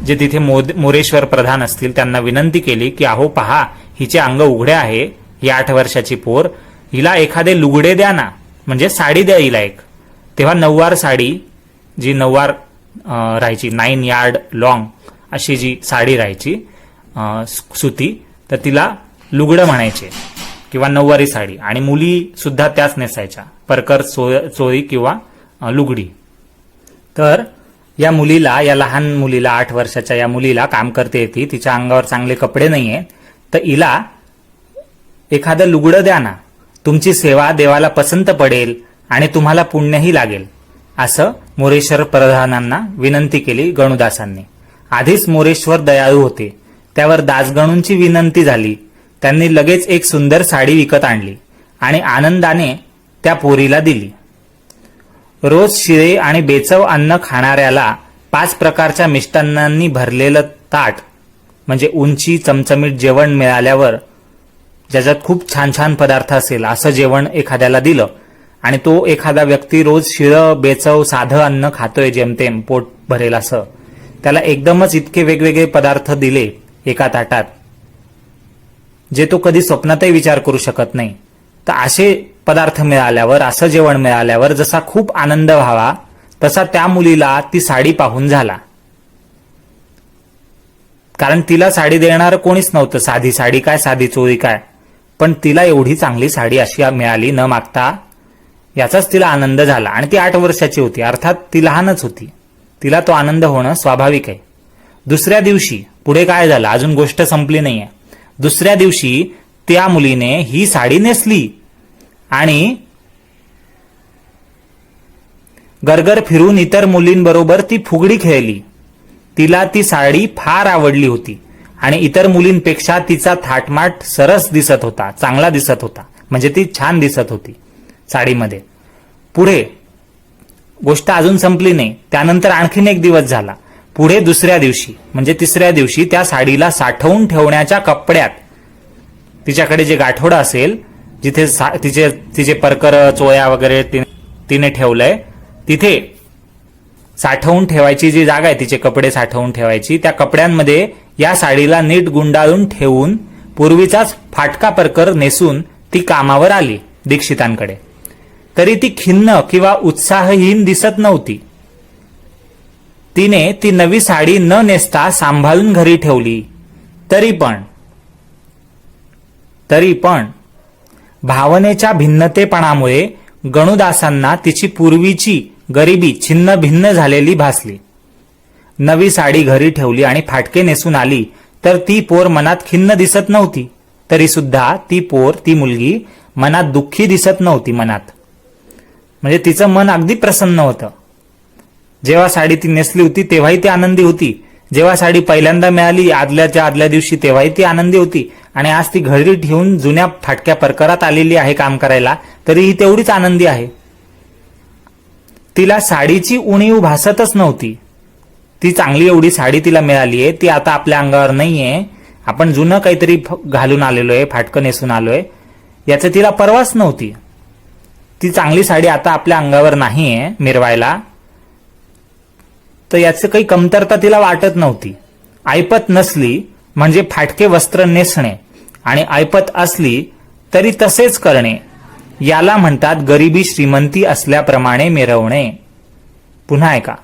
जे तिथे मोरेश्वर प्रधान असतील त्यांना विनंती केली की अहो पहा, हिचे अंग उघडे आहे, ही 8 वर्षाची पोर, हिला एखादे लुगडे द्या ना, म्हणजे साडी द्या हिला एक. तेव्हा 9वार साडी, जी 9वार राहायची, 9 यार्ड लॉंग अशी जी साडी राहायची सुती, तर तिला लुगडं म्हणायचे किंवा 9वारी साडी, आणि मुली सुद्धा त्याच नेसायच्या, परकर चोळी किंवा लुगडी. तर या मुलीला, या लहान मुलीला, 8 वर्षाच्या या मुलीला काम करते येते, तिच्या अंगावर चांगले कपडे नाहीये, तर हिला एखादं लुगडं द्या ना, तुमची सेवा देवाला पसंत पडेल आणि तुम्हाला पुण्यही लागेल, असं मोरेश्वर प्रधानांना विनंती केली गणुदासांनी. आधीच मोरेश्वर दयाळू होते, त्यावर दासगणूंची विनंती झाली. त्यांनी लगेच एक सुंदर साडी विकत आणली आणि आनंदाने त्या पोरीला दिली. रोज शिळे आणि बेचव अन्न खाणाऱ्याला 5 प्रकारच्या मिष्टान्नांनी भरलेलं ताट, म्हणजे उंची चमचमीत जेवण मिळाल्यावर, ज्याच्यात खूप छान छान पदार्थ असेल असं जेवण एखाद्याला दिलं, आणि तो एखादा व्यक्ती रोज शिळं बेचव साधं अन्न खातोय जेमतेम पोट भरेल असं, त्याला एकदमच इतके वेगवेगळे पदार्थ दिले एका ताटात, जे तो कधी स्वप्नातही विचार करू शकत नाही. तर असे पदार्थ मिळाल्यावर, असं जेवण मिळाल्यावर जसा खूप आनंद व्हावा, तसा त्या मुलीला ती साडी पाहून झाला. कारण तिला साडी देणार कोणीच नव्हतं, साधी साडी काय, साधी चोळी काय, पण तिला एवढी चांगली साडी अशी मिळाली न मागता, याचाच तिला आनंद झाला. आणि ती 8 वर्षाची होती, अर्थात ती लहानच होती, तिला तो आनंद होणं स्वाभाविक आहे. दुसऱ्या दिवशी पुढे काय झालं, अजून गोष्ट संपली नाहीये. दुसऱ्या दिवशी त्या मुलीने ही साडी नेसली आणि गरगर फिरून इतर मुलींबरोबर ती फुगडी खेळली. तिला ती साडी फार आवडली होती आणि इतर मुलींपेक्षा तिचा थाटमाट सरस दिसत होता, चांगला दिसत होता. म्हणजे ती छान दिसत होती साडीमध्ये. पुढे गोष्ट अजून संपली नाही. त्यानंतर आणखीन एक दिवस झाला. पुढे दुसऱ्या दिवशी म्हणजे तिसऱ्या दिवशी त्या साडीला साठवून ठेवण्याच्या कपड्यात, तिच्याकडे जे गाठोडं असेल जिथे तिचे परकर चोया वगैरे तिने ठेवलंय, तिथे साठवून ठेवायची जी जागा आहे तिचे कपडे साठवून ठेवायची, त्या कपड्यांमध्ये या साडीला नीट गुंडाळून ठेवून पूर्वीचाच फाटका परकर नेसून ती कामावर आली दीक्षितांकडे. तरी ती खिन्न किंवा उत्साहहीन दिसत नव्हती. तिने ती नवी साडी न नेसता सांभाळून घरी ठेवली. तरी पण भावनेच्या भिन्नतेपणामुळे गणुदासांना तिची पूर्वीची गरिबी छिन्न भिन्न झालेली भासली. नवी साडी घरी ठेवली आणि फाटके नेसून आली तर ती पोर मनात खिन्न दिसत नव्हती. तरी सुद्धा ती मुलगी मनात दुःखी दिसत नव्हती. मनात म्हणजे तिचं मन अगदी प्रसन्न होतं. जेव्हा साडी ती नेसली होती तेव्हाही ती आनंदी होती. जेव्हा साडी पहिल्यांदा मिळाली आदल्या दिवशी तेव्हाही ती आनंदी होती. आणि आज ती घरी ठेवून जुन्या फाटक्या परकरात आलेली आहे काम करायला, तरीही तेवढीच आनंदी आहे. तिला साडीची उणीव भासतच नव्हती. ती चांगली एवढी साडी तिला मिळालीये, ती आता आपल्या अंगावर नाहीये, आपण जुनं काहीतरी घालून आलेलो आहे, फाटकं नेसून आलोय, याचं तिला परवाच नव्हती. ती चांगली साडी आता आपल्या अंगावर नाहीये मिरवायला, तर याचं काही कमतरता तिला वाटत नव्हती. ऐपत नसली म्हणजे फाटके वस्त्र नेसणे आणि ऐपत असली तरी तसेच करणे, याला म्हणतात गरिबी श्रीमंती असल्याप्रमाणे मिरवणे. पुन्हा ऐका,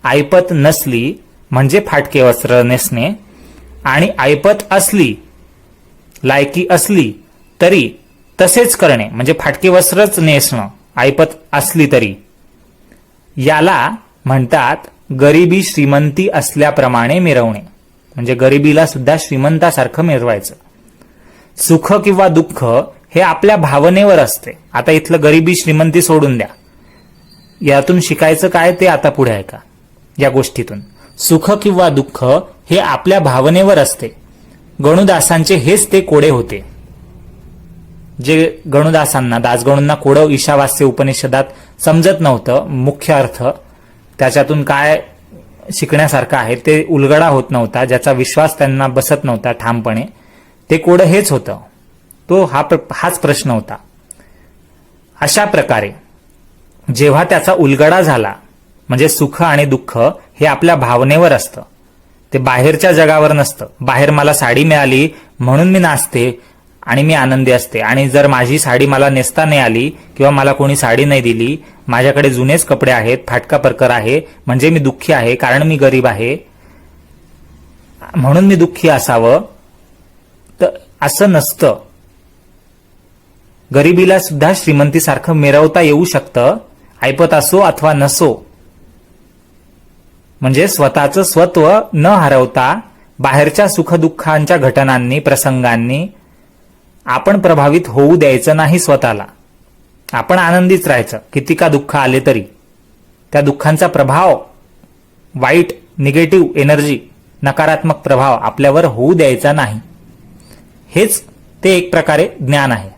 ऐपत नसली म्हणजे फाटके वस्त्र नेसणे आणि ऐपत असली, लायकी असली तरी तसेच करणे म्हणजे फाटके वस्त्रच नेसणं, ऐपत असली तरी, याला म्हणतात गरिबी श्रीमंती असल्याप्रमाणे मिरवणे. म्हणजे गरिबीला सुद्धा श्रीमंतासारखं मिरवायचं. सुख किंवा दुःख हे आपल्या भावनेवर असते. आता इथलं गरिबी श्रीमंती सोडून द्या, यातून शिकायचं काय ते आता पुढे ऐका. या गोष्टीतून सुख किंवा दुःख हे आपल्या भावनेवर असते. गणुदासांचे हेच ते कोडे होते. जे गणुदासांना, दासगणूंना कोडं ईशावास्य उपनिषदात समजत नव्हतं, मुख्य अर्थ त्याच्यातून काय शिकण्यासारखं आहे ते उलगडा होत नव्हता, ज्याचा विश्वास त्यांना बसत नव्हता ठामपणे, ते कोडं हेच होतं. हाच प्रश्न होता. अशा प्रकारे जेव्हा त्याचा उलगडा झाला, म्हणजे सुख आणि दुःख हे आपल्या भावनेवर असतं, ते बाहेरच्या जगावर नसतं. बाहेर मला साडी मिळाली म्हणून मी नाचते आणि मी आनंदी असते, आणि जर माझी साडी मला नेसता नाही आली किंवा मला कोणी साडी नाही दिली, माझ्याकडे जुनेच कपडे आहेत, फाटका परकर आहे, म्हणजे मी दुःखी आहे, कारण मी गरीब आहे म्हणून मी दुःखी असावं, तर असं नसतं. गरिबीला सुद्धा श्रीमंतीसारखं मिरवता येऊ शकतं, ऐपत असो अथवा नसो. म्हणजे स्वतःचं स्वत्व न हरवता बाहेरच्या सुखदुःखांच्या घटनांनी, प्रसंगांनी आपण प्रभावित होऊ द्यायचं नाही स्वतःला. आपण आनंदीच राहायचं किती का दुःख आले तरी. त्या दुःखांचा प्रभाव, वाईट निगेटिव्ह एनर्जी, नकारात्मक प्रभाव आपल्यावर होऊ द्यायचा नाही. हेच ते एक प्रकारे ज्ञान आहे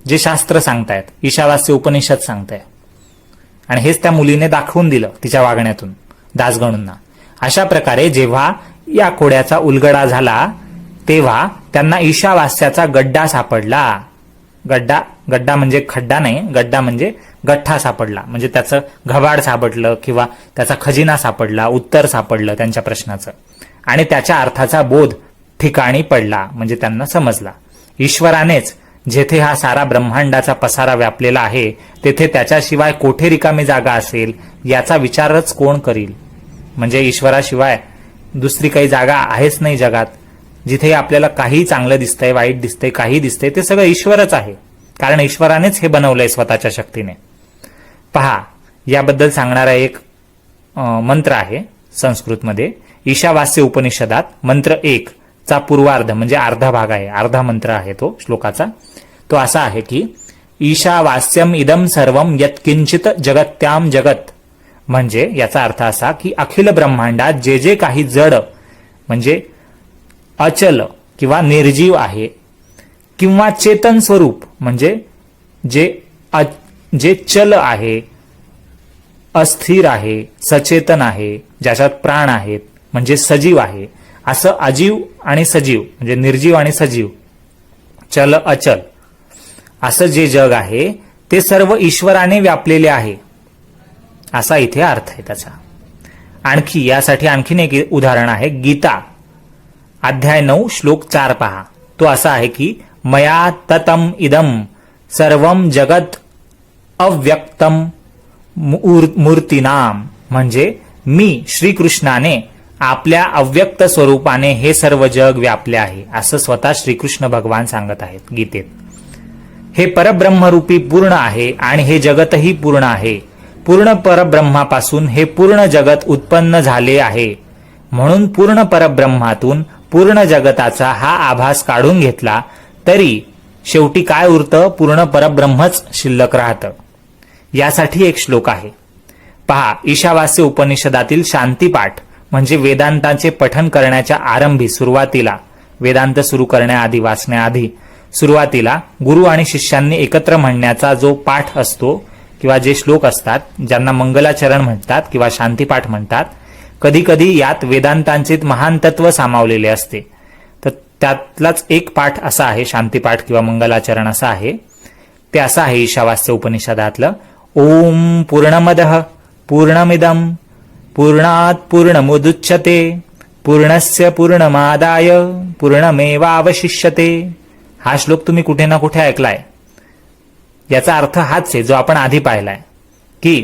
जे शास्त्र सांगतायत, ईशावास्य उपनिषद सांगताय. आणि हेच त्या मुलीने दाखवून दिलं तिच्या वागण्यातून दासगणूंना. अशा प्रकारे जेव्हा या कोड्याचा उलगडा झाला तेव्हा त्यांना ईशावास्याचा गड्डा सापडला. गड्डा म्हणजे खड्डा नाही, गड्डा म्हणजे गठ्ठा सापडला, म्हणजे त्याचं घबाड सापडलं किंवा त्याचा खजिना सापडला, उत्तर सापडलं त्यांच्या प्रश्नाचं, आणि त्याच्या अर्थाचा बोध ठिकाणी पडला. म्हणजे त्यांना समजला ईश्वरानेच जेथे हा सारा ब्रह्मांडाचा पसारा व्यापलेला आहे तेथे त्याच्याशिवाय कोठे रिकामी जागा असेल याचा विचारच कोण करील. म्हणजे ईश्वराशिवाय दुसरी काही जागा आहेच नाही जगात. जिथे आपल्याला काही चांगलं दिसतंय, वाईट दिसतंय, काही दिसतंय, ते सगळं ईश्वरच आहे, कारण ईश्वरानेच हे बनवलंय स्वतःच्या शक्तीने. पहा, याबद्दल सांगणारा एक मंत्र आहे संस्कृतमध्ये, ईशावास्य उपनिषदात मंत्र 1 चा पूर्वार्ध म्हणजे अर्धा भाग आहे, अर्धा मंत्र आहे तो श्लोकाचा. तो असा आहे की ईशावास्यम इदम सर्वम यत्किंचित जगत्याम जगत. म्हणजे याचा अर्थ असा की अखिल ब्रह्मांडात जे जे काही जड म्हणजे अचल किंवा निर्जीव आहे किंवा चेतन स्वरूप म्हणजे जे चल आहे, अस्थिर आहे, सचेतन आहे, ज्याच्यात प्राण आहेत म्हणजे सजीव आहे, असं अजीव आणि सजीव म्हणजे निर्जीव आणि सजीव, चल अचल असं जे जग आहे ते सर्व ईश्वराने व्यापलेले आहे, असा इथे अर्थ आहे त्याचा. आणखी यासाठी आणखीन एक उदाहरण आहे. गीता अध्याय 9 श्लोक 4 पहा. तो असा आहे की मया ततम इदम सर्वम जगत अव्यक्तम मूर्तीनाम. म्हणजे मी श्रीकृष्णाने आपल्या अव्यक्त स्वरूपाने हे सर्व जग व्यापले आहे, असं स्वतः श्रीकृष्ण भगवान सांगत आहेत गीतेत. हे परब्रह्मरूपी पूर्ण आहे आणि हे जगतही पूर्ण आहे. पूर्ण परब्रह्मापासून हे पूर्ण जगत उत्पन्न झाले आहे. म्हणून पूर्ण परब्रह्मातून पूर्ण जगताचा हा आभास काढून घेतला तरी शेवटी काय उरतं? पूर्ण परब्रह्मच शिल्लक राहतं. यासाठी एक श्लोक आहे पहा. ईशावास्य उपनिषदातील शांतीपाठ म्हणजे वेदांताचे पठन करण्याच्या आरंभी सुरुवातीला, वेदांत सुरू करण्याआधी वाचण्याआधी सुरुवातीला गुरु आणि शिष्यांनी एकत्र म्हणण्याचा जो पाठ असतो किंवा जे श्लोक असतात ज्यांना मंगलाचरण म्हणतात किंवा शांतीपाठ म्हणतात, कधी कधी यात वेदांतांचे महान तत्व सामावलेले असते. तर त्यातलाच एक पाठ असा आहे, शांतीपाठ किंवा मंगलाचरण असं आहे. ते असं आहे ईशावास्य उपनिषदातलं. ओम पूर्णमदः पूर्णमिदं पूर्णात् पूर्णमुदुच्यते पूर्णस्य पूर्णमादाय पूर्णमेवावशिष्यते. हा श्लोक तुम्ही कुठे ना कुठे ऐकलाय. याचा अर्थ हाच आहे जो आपण आधी पाहिलाय की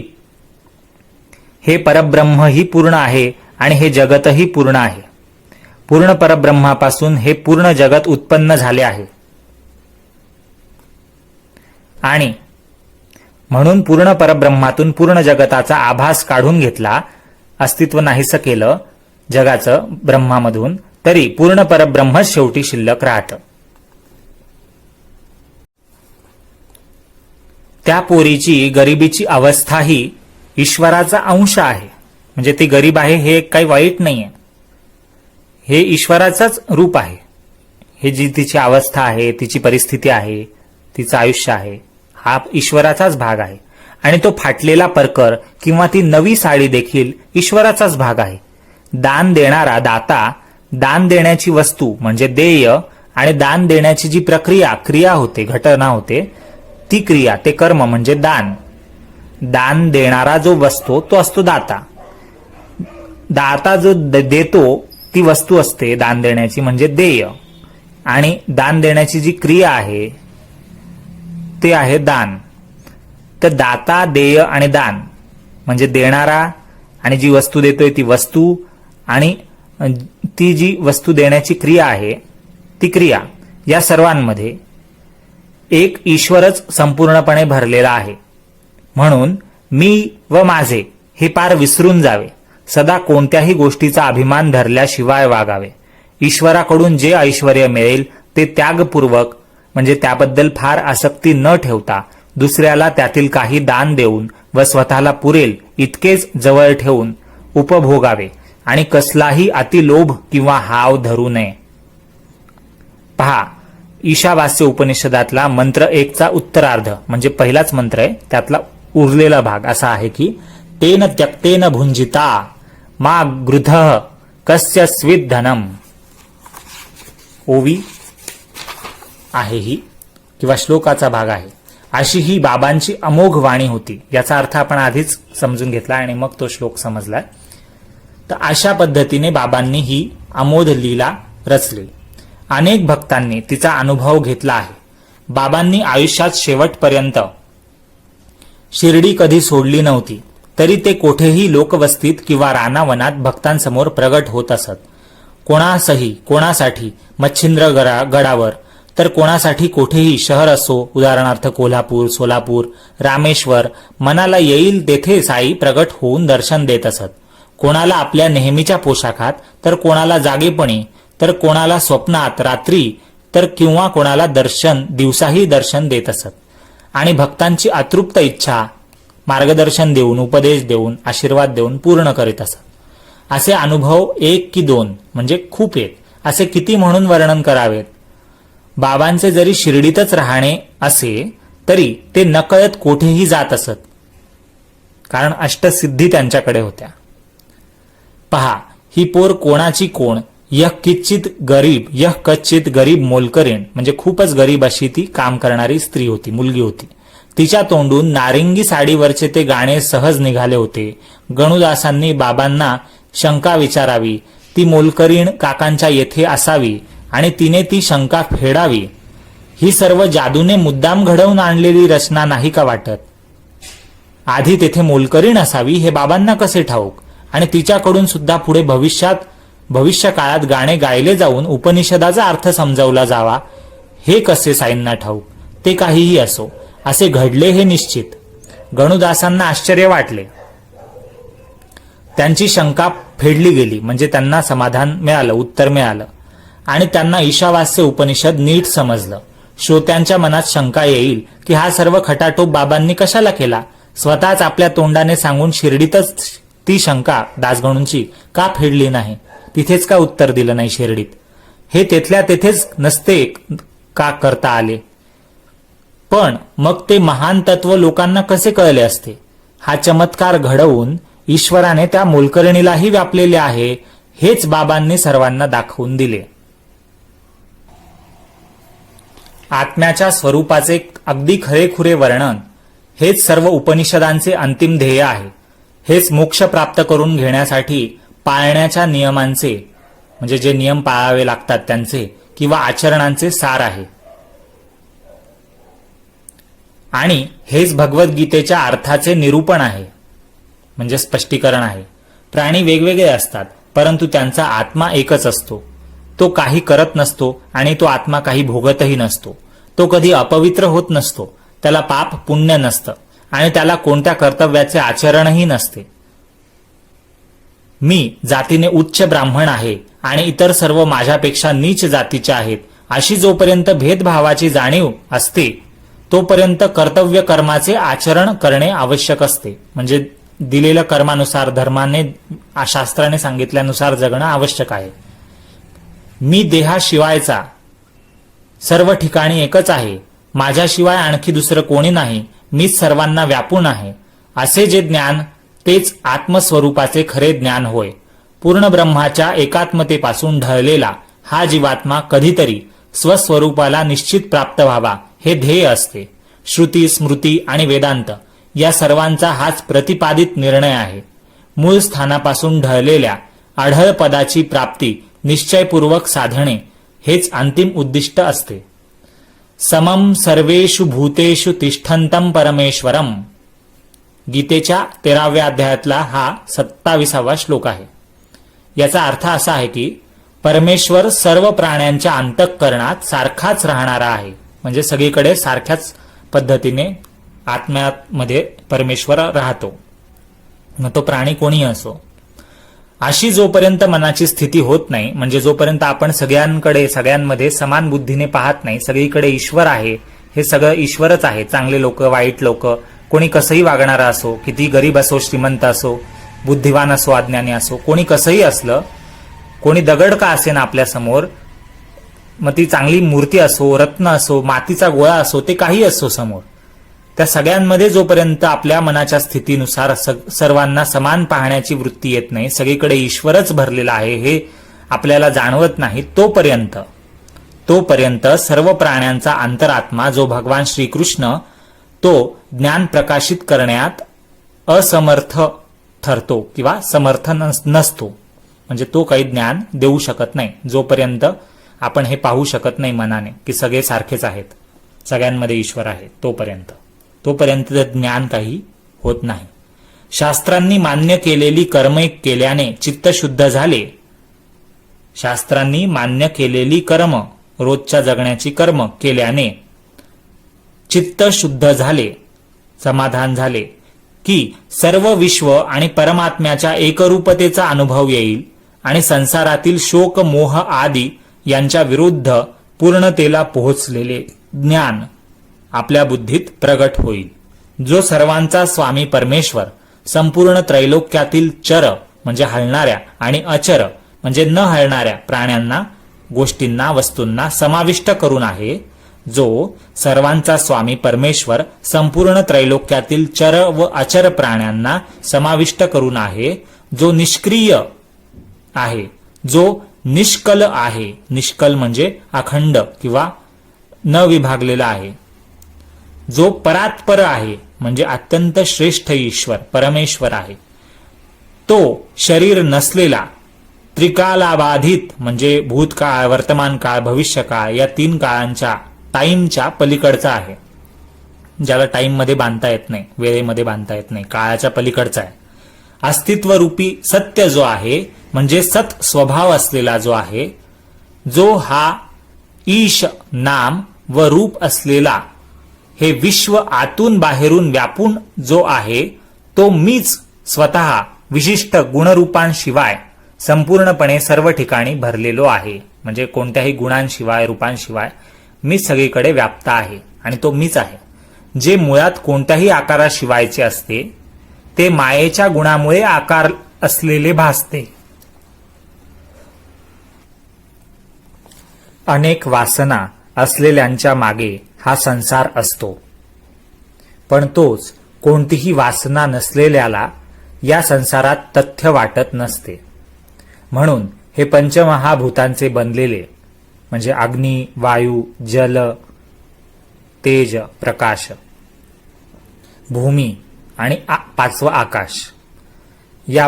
हे परब्रह्म ही पूर्ण आहे आणि हे जगतही पूर्ण आहे. पूर्ण परब्रह्मापासून हे पूर्ण जगत उत्पन्न झाले आहे आणि म्हणून पूर्ण परब्रह्मातून पूर्ण जगताचा आभास काढून घेतला, अस्तित्व नाहीसं केलं जगाचं ब्रह्मामधून, तरी पूर्ण परब्रह्मच शेवटी शिल्लक राहतं. त्या पोरीची गरिबीची अवस्था ही ईश्वराचा अंश आहे. म्हणजे ती गरीब आहे हे काही वाईट नाहीये, हे ईश्वराचंच रूप आहे. हे जी तिची अवस्था आहे, तिची परिस्थिती आहे, तिचं आयुष्य आहे, हा ईश्वराचाच भाग आहे. आणि तो फाटलेला परकर किंवा ती नवी साडी देखील ईश्वराचाच भाग आहे. दान देणारा दाता, दान देण्याची वस्तू म्हणजे देय आणि दान देण्याची जी क्रिया होते, घटना होते, ती क्रिया, ते कर्म म्हणजे दान. दान देणारा जो असतो तो असतो दाता. दाता जो देतो ती वस्तू असते दान देण्याची म्हणजे देय. आणि दान देण्याची जी क्रिया आहे ते आहे दान. तर दाता, देय आणि दान म्हणजे देणारा आणि जी वस्तू देतोय ती वस्तू आणि ती जी वस्तू देण्याची क्रिया आहे ती क्रिया, या सर्वांमध्ये एक ईश्वरच संपूर्णपणे भरलेला आहे. म्हणून मी व माझे हे पार विसरून जावे. सदा कोणत्याही गोष्टीचा अभिमान धरल्याशिवाय वागावे. ईश्वराकडून जे ऐश्वर्य मिळेल ते त्यागपूर्वक म्हणजे त्याबद्दल फार आसक्ती न ठेवता दुसऱ्याला त्यातील काही दान देऊन व स्वतःला पुरेल इतकेच जवळ ठेवून उपभोगावे आणि कसलाही अतिलोभ किंवा हाव धरू नये. पहा, ईशावास्य उपनिषदातला मंत्र 1 चा उत्तरार्ध म्हणजे पहिलाच मंत्र आहे, त्यातला उरलेला भाग असा आहे की तेन त्यक्तेन भुंजिता मा गृधः कस्य स्विद धनम. ओवी आहे ही किंवा श्लोकाचा भाग आहे. अशी ही बाबांची अमोघ वाणी होती. याचा अर्थ आपण आधीच समजून घेतला आणि मग तो श्लोक समजलाय. तर अशा पद्धतीने बाबांनी ही अमोध लीला रचली. अनेक भक्तांनी तिचा अनुभव घेतला आहे. बाबांनी आयुष्यात शेवटपर्यंत शिर्डी कधी सोडली नव्हती, तरी ते कोठेही लोकवस्तीत किंवा रानावनात भक्तांसमोर प्रगट होत असत. कोणासाठी मच्छिंद्र गडावर, तर कोणासाठी कोठेही शहर असो, उदाहरणार्थ कोल्हापूर, सोलापूर, रामेश्वर, मनाला येईल तेथे साई प्रगट होऊन दर्शन देत असत. कोणाला आपल्या नेहमीच्या पोशाखात, तर कोणाला जागेपणी, तर कोणाला स्वप्नात रात्री, तर किंवा कोणाला दिवसाही दर्शन देत असत. आणि भक्तांची अतृप्त इच्छा मार्गदर्शन देऊन, उपदेश देऊन, आशीर्वाद देऊन पूर्ण करीत असत. असे अनुभव एक की दोन म्हणजे खूप आहेत. असे किती म्हणून वर्णन करावेत. बाबांचे जरी शिर्डीतच राहणे असे तरी ते नकळत कोठेही जात असत, कारण अष्टसिद्धी त्यांच्याकडे होत्या. पहा, ही पोर कोणाची कोण, यह किच्चित गरीब, यह कच्चित गरीब मोलकरीण, म्हणजे खूपच गरीब अशी ती काम करणारी स्त्री होती, मुलगी होती. तिच्या तोंडून नारिंगी साडीवरचे ते गाणे सहज निघाले होते. गणुदासांनी बाबांना शंका विचारावी, ती मोलकरीण काकांच्या येथे असावी आणि तिने ती शंका फेडावी. ही सर्व जादूने मुद्दाम घडवून आणलेली रचना नाही का वाटत. आधी तेथे मोलकरीण असावी हे बाबांना कसे ठाऊक, आणि तिच्याकडून सुद्धा पुढे भविष्य काळात गाणे गायले जाऊन उपनिषदाचा अर्थ समजावला जावा हे कसे साईंना ठाऊक. ते काहीही असो, असे घडले हे निश्चित. गणुदासांना आश्चर्य वाटले. त्यांची शंका फेडली गेली, म्हणजे त्यांना समाधान मिळालं, उत्तर मिळालं, आणि त्यांना ईशावास्य उपनिषद नीट समजलं. श्रोत्यांच्या मनात शंका येईल की हा सर्व खटाटोप बाबांनी कशाला केला. स्वतःच आपल्या तोंडाने सांगून शिर्डीतच ती शंका दासगणूंची का फेडली नाही, तिथेच का उत्तर दिलं नाही शिर्डीत. हे तेथल्या तेथेच नसते का करता आले. पण मग ते महान तत्व लोकांना कसे कळले असते. हा चमत्कार घडवून ईश्वराने त्या मोलकरणीलाही व्यापलेले आहे, हेच बाबांनी सर्वांना दाखवून दिले. आत्म्याच्या स्वरूपाचे अगदी खरेखुरे वर्णन हेच सर्व उपनिषदांचे अंतिम ध्येय आहे. हेच मोक्ष प्राप्त करून घेण्यासाठी पाळण्याच्या नियमांचे, म्हणजे जे नियम पाळावे लागतात त्यांचे किंवा आचरणांचे सार आहे. आणि हेच भगवद्गीतेच्या अर्थाचे निरूपण आहे, म्हणजे स्पष्टीकरण आहे. प्राणी वेगवेगळे असतात, परंतु त्यांचा आत्मा एकच असतो. तो काही करत नसतो आणि तो आत्मा काही भोगतही नसतो. तो कधी अपवित्र होत नसतो, त्याला पाप पुण्य नसतं आणि त्याला कोणत्या कर्तव्याचे आचरणही नसते. मी जातीने उच्च ब्राह्मण आहे आणि इतर सर्व माझ्यापेक्षा नीच जातीचे आहेत, अशी जोपर्यंत भेदभावाची जाणीव असते तोपर्यंत कर्तव्य कर्माचे आचरण करणे आवश्यक असते. म्हणजे दिलेल्या कर्मानुसार, धर्माने, शास्त्राने सांगितल्यानुसार जगणं आवश्यक आहे. मी देहाशिवायचा सर्व ठिकाणी एकच आहे, माझ्याशिवाय आणखी दुसरं कोणी नाही, मीच सर्वांना व्यापून आहे, असे जे ज्ञान तेच आत्मस्वरूपाचे खरे ज्ञान होय. पूर्ण ब्रह्माच्या एकात्मतेपासून ढळलेला हा जीवात्मा कधीतरी स्वस्वरूपाला निश्चित प्राप्त व्हावा हे ध्येय असते. श्रुती, स्मृती आणि वेदांत या सर्वांचा हाच प्रतिपादित निर्णय आहे. मूळ स्थानापासून ढळलेल्या आढळ पदाची प्राप्ती निश्चयपूर्वक साधणे हेच अंतिम उद्दिष्ट असते. समम सर्वेषु भूतेषु तिष्ठन्तं परमेश्वरम, गीतेच्या 13व्या अध्यायातला हा 27वा श्लोक आहे. याचा अर्थ असा आहे की परमेश्वर सर्व प्राण्यांच्या अंतःकरणात सारखाच राहणारा आहे, म्हणजे सगळीकडे सारख्याच पद्धतीने आत्म्यामध्ये परमेश्वर राहतो, मग तो प्राणी कोणीही असो. अशी जोपर्यंत मनाची स्थिती होत नाही, म्हणजे जोपर्यंत आपण सगळ्यांकडे, सगळ्यांमध्ये समान बुद्धीने पाहत नाही, सगळीकडे ईश्वर आहे, हे सगळं ईश्वरच आहे, चांगले लोक, वाईट लोक, कोणी कसंही वागणारा असो, किती गरीब असो, श्रीमंत असो, बुद्धिवान असो, अज्ञानी असो, कोणी कसंही असलं, कोणी दगड का असेना आपल्या समोर, मग ती चांगली मूर्ती असो, रत्न असो, मातीचा गोळा असो, ते काही असो समोर, त्या सगळ्यांमध्ये जोपर्यंत आपल्या मनाच्या स्थितीनुसार सर्वांना समान पाहण्याची वृत्ती येत नाही, सगळीकडे ईश्वरच भरलेला आहे हे आपल्याला जाणवत नाही, तोपर्यंत सर्व प्राण्यांचा अंतरात्मा जो भगवान श्रीकृष्ण तो ज्ञान प्रकाशित करण्यात असमर्थ ठरतो किंवा समर्थ नसतो. म्हणजे तो काही ज्ञान देऊ शकत नाही जोपर्यंत आपण हे पाहू शकत नाही मनाने की सगळे सारखेच आहेत, सगळ्यांमध्ये ईश्वर आहे, तोपर्यंत ज्ञान काही होत नाही. शास्त्रांनी मान्य केलेली कर्मे केल्याने चित्त शुद्ध झाले. शास्त्रांनी मान्य केलेली कर्म, रोजच्या जगण्याची कर्म केल्याने चित्त शुद्ध झाले, समाधान झाले की सर्व विश्व आणि परमात्म्याच्या एकरूपतेचा अनुभव येईल आणि संसारातील शोक, मोह आदी यांच्या विरुद्ध पूर्णतेला पोहोचलेले ज्ञान आपल्या बुद्धीत प्रगट होईल. जो सर्वांचा स्वामी परमेश्वर संपूर्ण त्रैलोक्यातील चर म्हणजे हलणाऱ्या आणि अचर म्हणजे न हलणाऱ्या प्राण्यांना, गोष्टींना, वस्तूंना समाविष्ट करून आहे, जो सर्वांचा स्वामी परमेश्वर संपूर्ण त्रैलोक्यातील चर व अचर प्राण्यांना समाविष्ट करून आहे, जो निष्क्रिय आहे, जो निष्कल आहे, निष्कल म्हणजे अखंड किंवा न विभागलेला आहे, जो परात्पर आहे म्हणजे अत्यंत श्रेष्ठ ईश्वर परमेश्वर आहे, तो शरीर नसलेला, त्रिकालाबाधित म्हणजे भूतकाळ, वर्तमान काळ, भविष्यकाळ या 3 काळांच्या टाईमच्या पलीकडचा आहे, ज्याला टाईम मध्ये बांधता येत नाही, वेळेमध्ये बांधता येत नाही, काळाच्या पलीकडचा आहे. अस्तित्वरूपी सत्य जो आहे म्हणजे सत स्वभाव असलेला जो आहे, जो हा ईश नाम व रूप असलेला हे विश्व आतून बाहेरून व्यापून जो आहे, तो मीच स्वतः विशिष्ट गुणरूपांशिवाय संपूर्णपणे सर्व ठिकाणी भरलेलो आहे. म्हणजे कोणत्याही गुणांशिवाय, रूपांशिवाय मी सगळीकडे व्याप्त आहे आणि तो मीच आहे. जे मुळात कोणत्याही आकाराशिवायचे असते ते मायेच्या गुणामुळे आकार असलेले भासते. अनेक वासना असलेल्यांच्या मागे हा संसार असतो, पण तोच कोणतीही वासना नसलेल्याला या संसारात तथ्य वाटत नसते. म्हणून हे पंचमहाभूतांचे बनलेले म्हणजे अग्नी, वायू, जल, तेज, प्रकाश, भूमी आणि 5वं आकाश या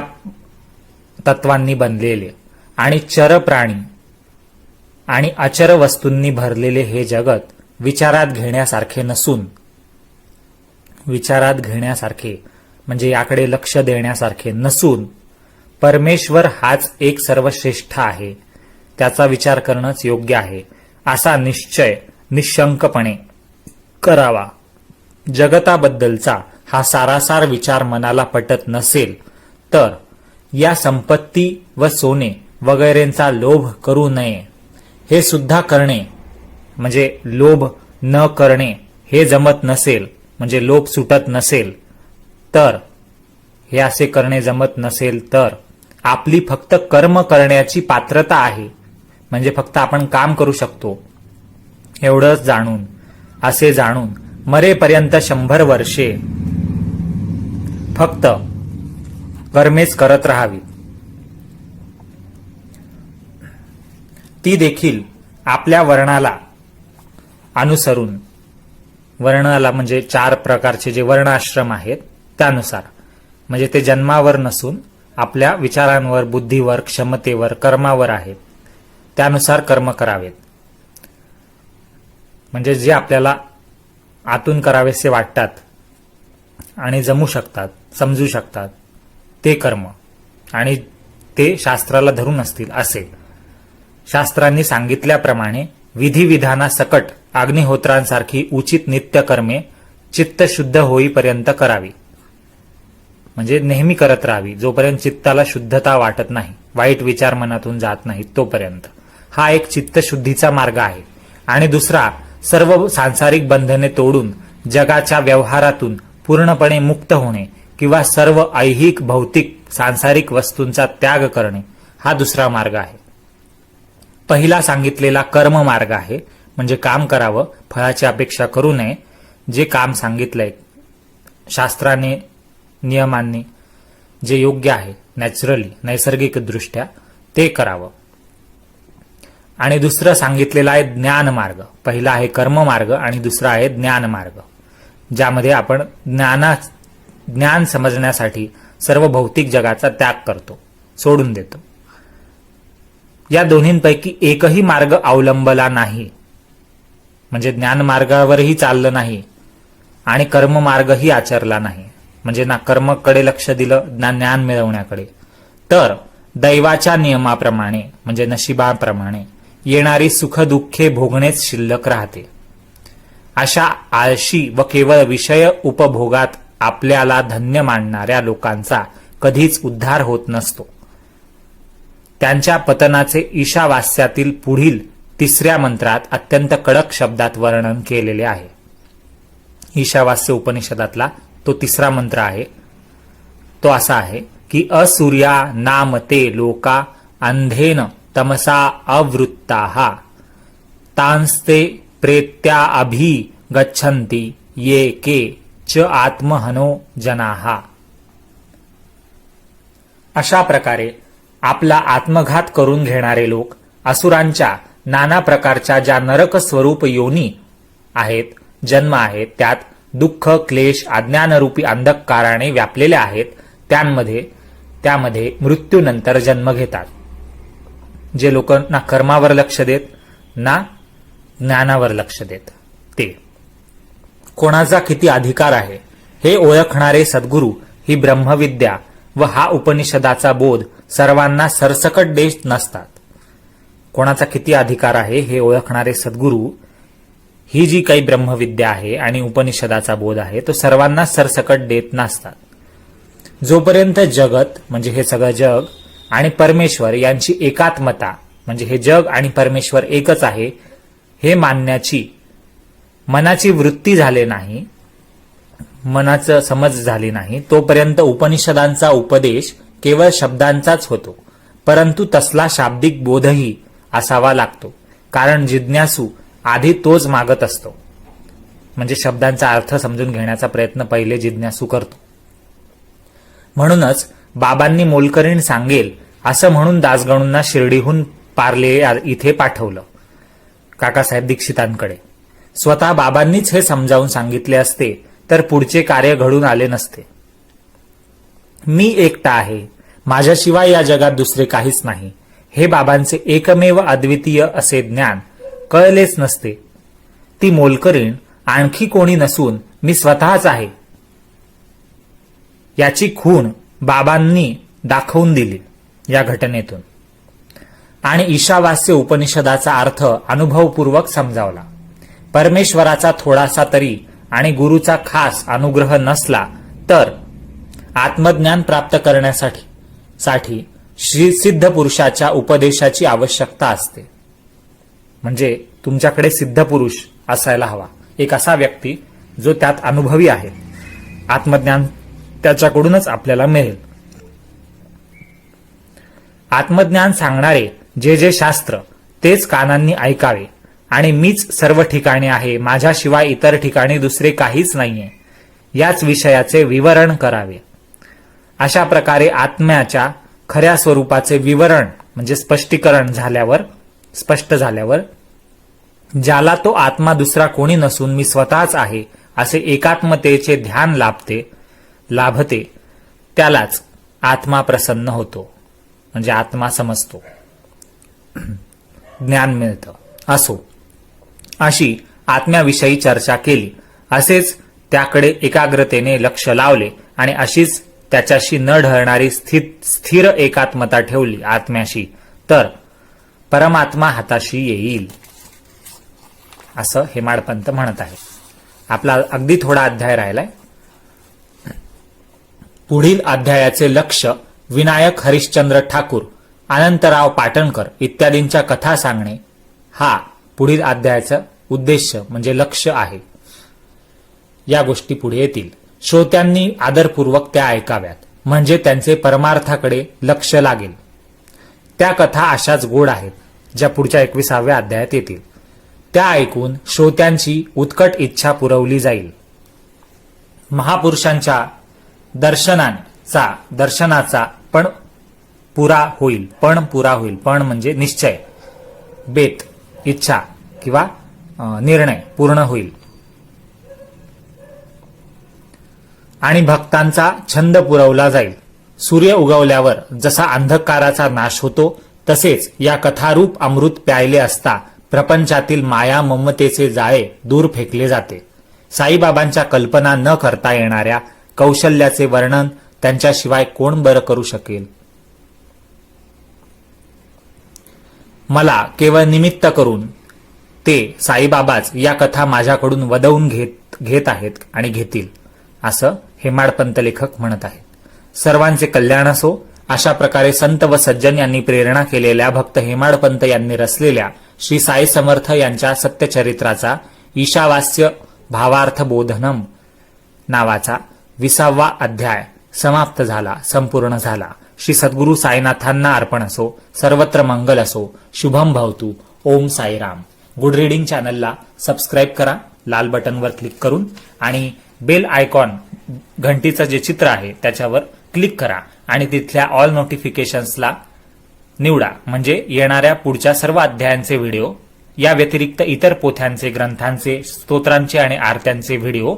तत्वांनी बनलेले आणि चर प्राणी आणि अचर वस्तूंनी भरलेले हे जगत विचारात घेण्यासारखे नसून, विचारात घेण्यासारखे म्हणजे याकडे लक्ष देण्यासारखे नसून, परमेश्वर हाच एक सर्वश्रेष्ठ आहे, त्याचा विचार करणंच योग्य आहे असा निश्चय निशंकपणे करावा. जगताबद्दलचा हा सारासार विचार मनाला पटत नसेल तर या संपत्ती व सोने वगैरेंचा लोभ करू नये हे सुद्धा करणे म्हणजे लोभ न करणे हे जमत नसेल, म्हणजे लोभ सुटत नसेल तर, हे असे करणे जमत नसेल तर आपली फक्त कर्म करण्याची पात्रता आहे, म्हणजे फक्त आपण काम करू शकतो एवढंच जाणून, असे जाणून मरेपर्यंत 100 वर्षे फक्त कर्मेच करत राहावी. ती देखील आपल्या वर्णाला अनुसरून, वर्णाला म्हणजे 4 प्रकारचे जे वर्णाश्रम आहेत त्यानुसार, म्हणजे ते जन्मावर नसून आपल्या विचारांवर, बुद्धीवर, क्षमतेवर, कर्मावर आहेत, त्यानुसार कर्म करावेत. म्हणजे जे आपल्याला आतून करावेसे वाटतात आणि जमू शकतात, समजू शकतात ते कर्म, आणि ते शास्त्राला धरून असतील असे. शास्त्रांनी सांगितल्याप्रमाणे विधिविधानासकट अग्निहोत्रांसारखी उचित नित्यकर्मे चित्तशुद्ध होईपर्यंत करावी, म्हणजे नेहमी करत राहावी जोपर्यंत चित्ताला शुद्धता वाटत नाही, वाईट विचार मनातून जात नाहीत तोपर्यंत. हा एक चित्तशुद्धीचा मार्ग आहे. आणि दुसरा, सर्व सांसारिक बंधने तोडून जगाच्या व्यवहारातून पूर्णपणे मुक्त होणे किंवा सर्व ऐहिक, भौतिक, सांसारिक वस्तूंचा त्याग करणे हा दुसरा मार्ग आहे. पहिला सांगितलेला कर्म मार्ग आहे, म्हणजे काम करावं, फळाची अपेक्षा करू नये, जे काम सांगितलंय शास्त्राने, नियमांनी, जे योग्य आहे नॅचरली, नैसर्गिकदृष्ट्या ते करावं. आणि दुसरं सांगितलेलं आहे ज्ञान मार्ग. पहिला आहे कर्म मार्ग आणि दुसरा आहे ज्ञान मार्ग, ज्यामध्ये आपण ज्ञान समजण्यासाठी सर्व भौतिक जगाचा त्याग करतो, सोडून देतो. या दोन्हींपैकी एकही मार्ग अवलंबला नाही, म्हणजे ज्ञान मार्गावरही चाललं नाही आणि कर्म मार्गही आचरला नाही, म्हणजे ना कर्मकडे लक्ष दिलं ना ज्ञान मिळवण्याकडे, तर दैवाच्या नियमाप्रमाणे म्हणजे नशिबाप्रमाणे येणारी सुखदुःखे भोगणेच शिल्लक राहते. अशा आळशी व केवळ विषय उपभोगात आपल्याला धन्य मानणाऱ्या लोकांचा कधीच उद्धार होत नसतो. त्यांच्या पतनाचे ईशावास्यातील पुढील 3ऱ्या मंत्रात अत्यंत कडक शब्दात वर्णन केलेले आहे. ईशावास्य उपनिषदातला तो तिसरा मंत्र आहे. तो असा आहे की असूर्या नाम ते लोका अंधेन तमसा अवृत्ताः तांस्ते प्रेत्या अभि गच्छन्ति ये के च आत्महनो जनाः. अशा प्रकारे आपला आत्मघात करून घेणारे लोक असुरांच्या नाना प्रकारच्या ज्या नरक स्वरूप योनी आहेत, जन्म आहेत, त्यात दुःख, क्लेश, अज्ञानरूपी अंधकाराने व्यापलेल्या आहेत, त्यामध्ये मृत्यूनंतर जन्म घेतात. जे लोक ना कर्मावर लक्ष देत ना ज्ञानावर लक्ष देत, ते कोणाचा किती अधिकार आहे हे ओळखणारे सद्गुरू ही ब्रह्मविद्या व हा उपनिषदाचा बोध सर्वांना सरसकट देत नसतात. कोणाचा किती अधिकार आहे हे ओळखणारे सद्गुरू ही जी काही ब्रह्मविद्या आहे आणि उपनिषदाचा बोध आहे तो सर्वांना सरसकट देत नसतात. जोपर्यंत जगत म्हणजे हे सगळं जग आणि परमेश्वर यांची एकात्मता म्हणजे हे जग आणि परमेश्वर एकच आहे हे मानण्याची मनाची वृत्ती झाली नाही, मनाचं समज झाली नाही, तोपर्यंत उपनिषदांचा उपदेश केवळ शब्दांचाच होतो. परंतु तसला शाब्दिक बोधही असावा लागतो, कारण जिज्ञासू आधी तोच मागत असतो. म्हणजे शब्दांचा अर्थ समजून घेण्याचा प्रयत्न पहिले जिज्ञासू करतो. म्हणूनच बाबांनी मोलकरीण सांगेल असं म्हणून दासगणूंना शिर्डीहून पार्ले इथे पाठवलं काकासाहेब दीक्षितांकडे. स्वतः बाबांनीच हे समजावून सांगितले असते तर पुढचे कार्य घडून आले नसते. मी एकटा आहे, माझ्याशिवाय या जगात दुसरे काहीच नाही, हे बाबांचे एकमेव अद्वितीय असे ज्ञान कळलेच नसते. ती मोलकरीण आणखी कोणी नसून मी स्वतःच आहे याची खूण बाबांनी दाखवून दिली या घटनेतून आणि ईशावास्य उपनिषदाचा अर्थ अनुभवपूर्वक समजावला. परमेश्वराचा थोडासा तरी आणि गुरुचा खास अनुग्रह नसला तर आत्मज्ञान प्राप्त करण्यासाठी सिद्ध पुरुषाच्या उपदेशाची आवश्यकता असते. म्हणजे तुमच्याकडे सिद्ध पुरुष असायला हवा, एक असा व्यक्ती जो त्यात अनुभवी आहे. आत्मज्ञान त्याच्याकडूनच आपल्याला मिळेल. आत्मज्ञान सांगणारे जे जे शास्त्र तेच कानांनी ऐकावे आणि मीच सर्व ठिकाणी आहे, माझ्याशिवाय इतर ठिकाणी दुसरे काहीच नाहीये याच विषयाचे विवरण करावे. अशा प्रकारे आत्म्याच्या खऱ्या स्वरूपाचे विवरण म्हणजे स्पष्ट झाल्यावर ज्याला तो आत्मा दुसरा कोणी नसून मी स्वतःच आहे असे एकात्मतेचे ध्यान लाभते त्यालाच आत्मा प्रसन्न होतो, म्हणजे आत्मा समजतो, ज्ञान मिळतं. असो, अशी आत्म्याविषयी चर्चा केली. असेच त्याकडे एकाग्रतेने लक्ष लावले आणि अशीच त्याच्याशी न ढळणारी स्थिर एकात्मता ठेवली आत्म्याशी तर परमात्मा हाताशी येईल, असं हेमाडपंत म्हणत आहे. आपला अगदी थोडा अध्याय राहिलाय. पुढील अध्यायाचे लक्ष विनायक हरिश्चंद्र ठाकूर, अनंतराव पाटणकर इत्यादींच्या कथा सांगणे हा पुढील अध्यायाचा उद्देश म्हणजे लक्ष आहे. या गोष्टी पुढे येतील. श्रोत्यांनी आदरपूर्वक त्या ऐकाव्यात, म्हणजे त्यांचे परमार्थाकडे लक्ष लागेल. त्या कथा अशाच गोड आहेत ज्या पुढच्या 21व्या अध्यायात येतील. त्या ऐकून श्रोत्यांची उत्कट इच्छा पुरवली जाईल. महापुरुषांच्या दर्शनाचा पण पुरा होईल. पण म्हणजे निश्चय, बेत, इच्छा किंवा निर्णय पूर्ण होईल. आणि भक्तांचा छंद पुरवला जाईल. सूर्य उगवल्यावर जसा अंधकाराचा नाश होतो तसेच या कथारूप अमृत प्यायले असता प्रपंचातील माया ममतेचे जाळे दूर फेकले जाते. साईबाबांच्या कल्पना न करता येणाऱ्या कौशल्याचे वर्णन त्यांच्याशिवाय कोण बरं करू शकेल. मला केवळ निमित्त करून ते साईबाबाच या कथा माझ्याकडून वदवून घेत आहेत आणि घेतील, असं हेमाडपंत लेखक म्हणत आहेत. सर्वांचे कल्याण असो. अशा प्रकारे संत व सज्जन यांनी प्रेरणा केलेल्या भक्त हेमाडपंत यांनी रचलेल्या श्री साई समर्थ यांच्या सत्यचरित्राचा ईशावास्य भावार्थ बोधनम नावाचा 20वा अध्याय समाप्त झाला, संपूर्ण झाला. श्री सद्गुरू साईनाथांना अर्पण असो. सर्वत्र मंगल असो. शुभम भवतु. ओम साईराम. गुड रीडिंग चॅनलला सबस्क्राईब करा लाल बटनवर क्लिक करून, आणि बेल आयकॉन घंटीचं जे चित्र आहे त्याच्यावर क्लिक करा आणि तिथल्या ऑल नोटिफिकेशन्सला निवडा. म्हणजे येणाऱ्या पुढच्या सर्व अध्यायांचे व्हिडिओ, या व्यतिरिक्त इतर पोथ्यांचे, ग्रंथांचे, स्तोत्रांचे आणि आरत्यांचे व्हिडिओ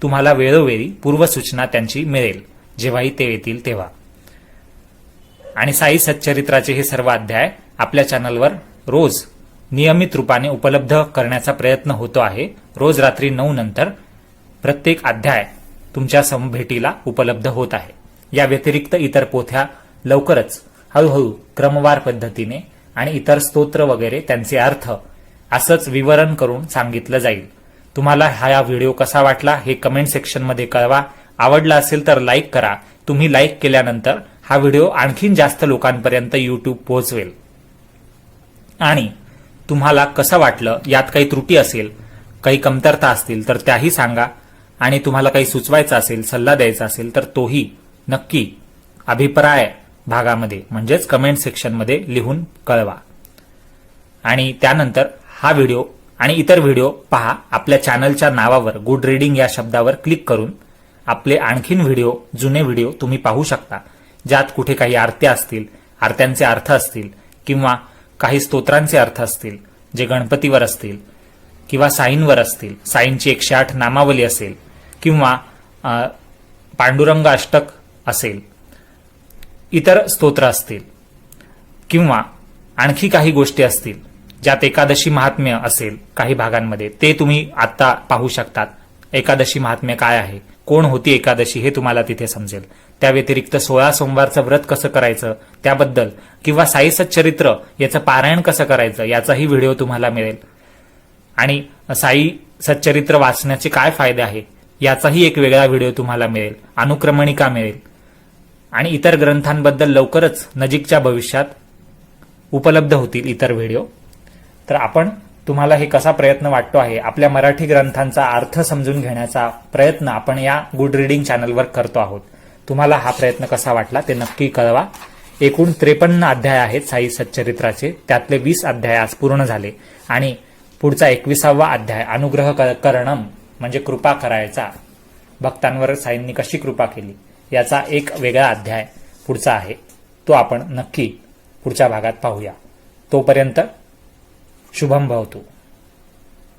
तुम्हाला वेळोवेळी पूर्वसूचना त्यांची मिळेल, जेव्हाही ते येतील तेव्हा. आणि साई सच्चरित्राचे हे सर्व अध्याय आपल्या चॅनलवर रोज नियमित रूपाने उपलब्ध करण्याचा प्रयत्न होतो आहे. रोज रात्री 9 नंतर प्रत्येक अध्याय तुमच्या समभेटीला उपलब्ध होत आहे. या व्यतिरिक्त इतर पोथ्या लवकरच हळूहळू क्रमवार पद्धतीने आणि इतर स्तोत्र वगैरे त्यांचे अर्थ असंच विवरण करून सांगितलं जाईल. तुम्हाला हा व्हिडिओ कसा वाटला हे कमेंट सेक्शनमध्ये कळवा. आवडला असेल तर लाईक करा. तुम्ही लाईक केल्यानंतर हा व्हिडिओ आणखीन जास्त लोकांपर्यंत यूट्यूब पोहोचवेल. आणि तुम्हाला कसं वाटलं, यात काही त्रुटी असेल, काही कमतरता असतील तर त्याही सांगा. आणि तुम्हाला काही सुचवायचं असेल, सल्ला द्यायचा असेल तर तोही नक्की अभिप्राय भागामध्ये म्हणजेच कमेंट सेक्शनमध्ये लिहून कळवा. आणि त्यानंतर हा व्हिडिओ आणि इतर व्हिडिओ पहा. आपल्या चॅनलच्या नावावर गुड रीडिंग या शब्दावर क्लिक करून आपले आणखीन व्हिडिओ, जुने व्हिडिओ तुम्ही पाहू शकता, ज्यात कुठे काही आरत्या असतील, आरत्यांचे अर्थ असतील, किंवा काही स्तोत्रांचे अर्थ असतील जे गणपतीवर असतील किंवा साईंवर असतील, साईंची 108 नामावली असेल, किंवा पांडुरंग अष्टक असेल, इतर स्तोत्र असतील, किंवा आणखी काही गोष्टी असतील ज्यात एकादशी महात्म्य असेल काही भागांमध्ये, ते तुम्ही आता पाहू शकतात. एकादशी महात्म्य काय आहे, कोण होती एकादशी हे तुम्हाला तिथे समजेल. त्या व्यतिरिक्त 16 सोमवारचं व्रत कसं करायचं त्याबद्दल, किंवा साई सच्चरित्र याचं पारायण कसं करायचं याचाही व्हिडिओ तुम्हाला मिळेल. आणि साई सच्चरित्र वाचण्याचे काय फायदे आहे याचाही एक वेगळा व्हिडिओ तुम्हाला मिळेल. अनुक्रमणिका मिळेल. आणि इतर ग्रंथांबद्दल लवकरच नजीकच्या भविष्यात उपलब्ध होतील इतर व्हिडिओ. तर आपण तुम्हाला हे कसा प्रयत्न वाटतो आहे, आपल्या मराठी ग्रंथांचा अर्थ समजून घेण्याचा प्रयत्न आपण या गुड रीडिंग चॅनलवर करतो आहोत. तुम्हाला हा प्रयत्न कसा वाटला ते नक्की कळवा. एकूण 53 अध्याय आहेत साई सच्चरित्राचे. त्यातले 20 अध्याय आज पूर्ण झाले. आणि पुढचा 21वा अध्याय अनुग्रह करणम म्हणजे कृपा करायचा, भक्तांवर साईंनी कशी कृपा केली याचा एक वेगळा अध्याय पुढचा आहे. तो आपण नक्की पुढच्या भागात पाहूया. तोपर्यंत शुभम भवतु.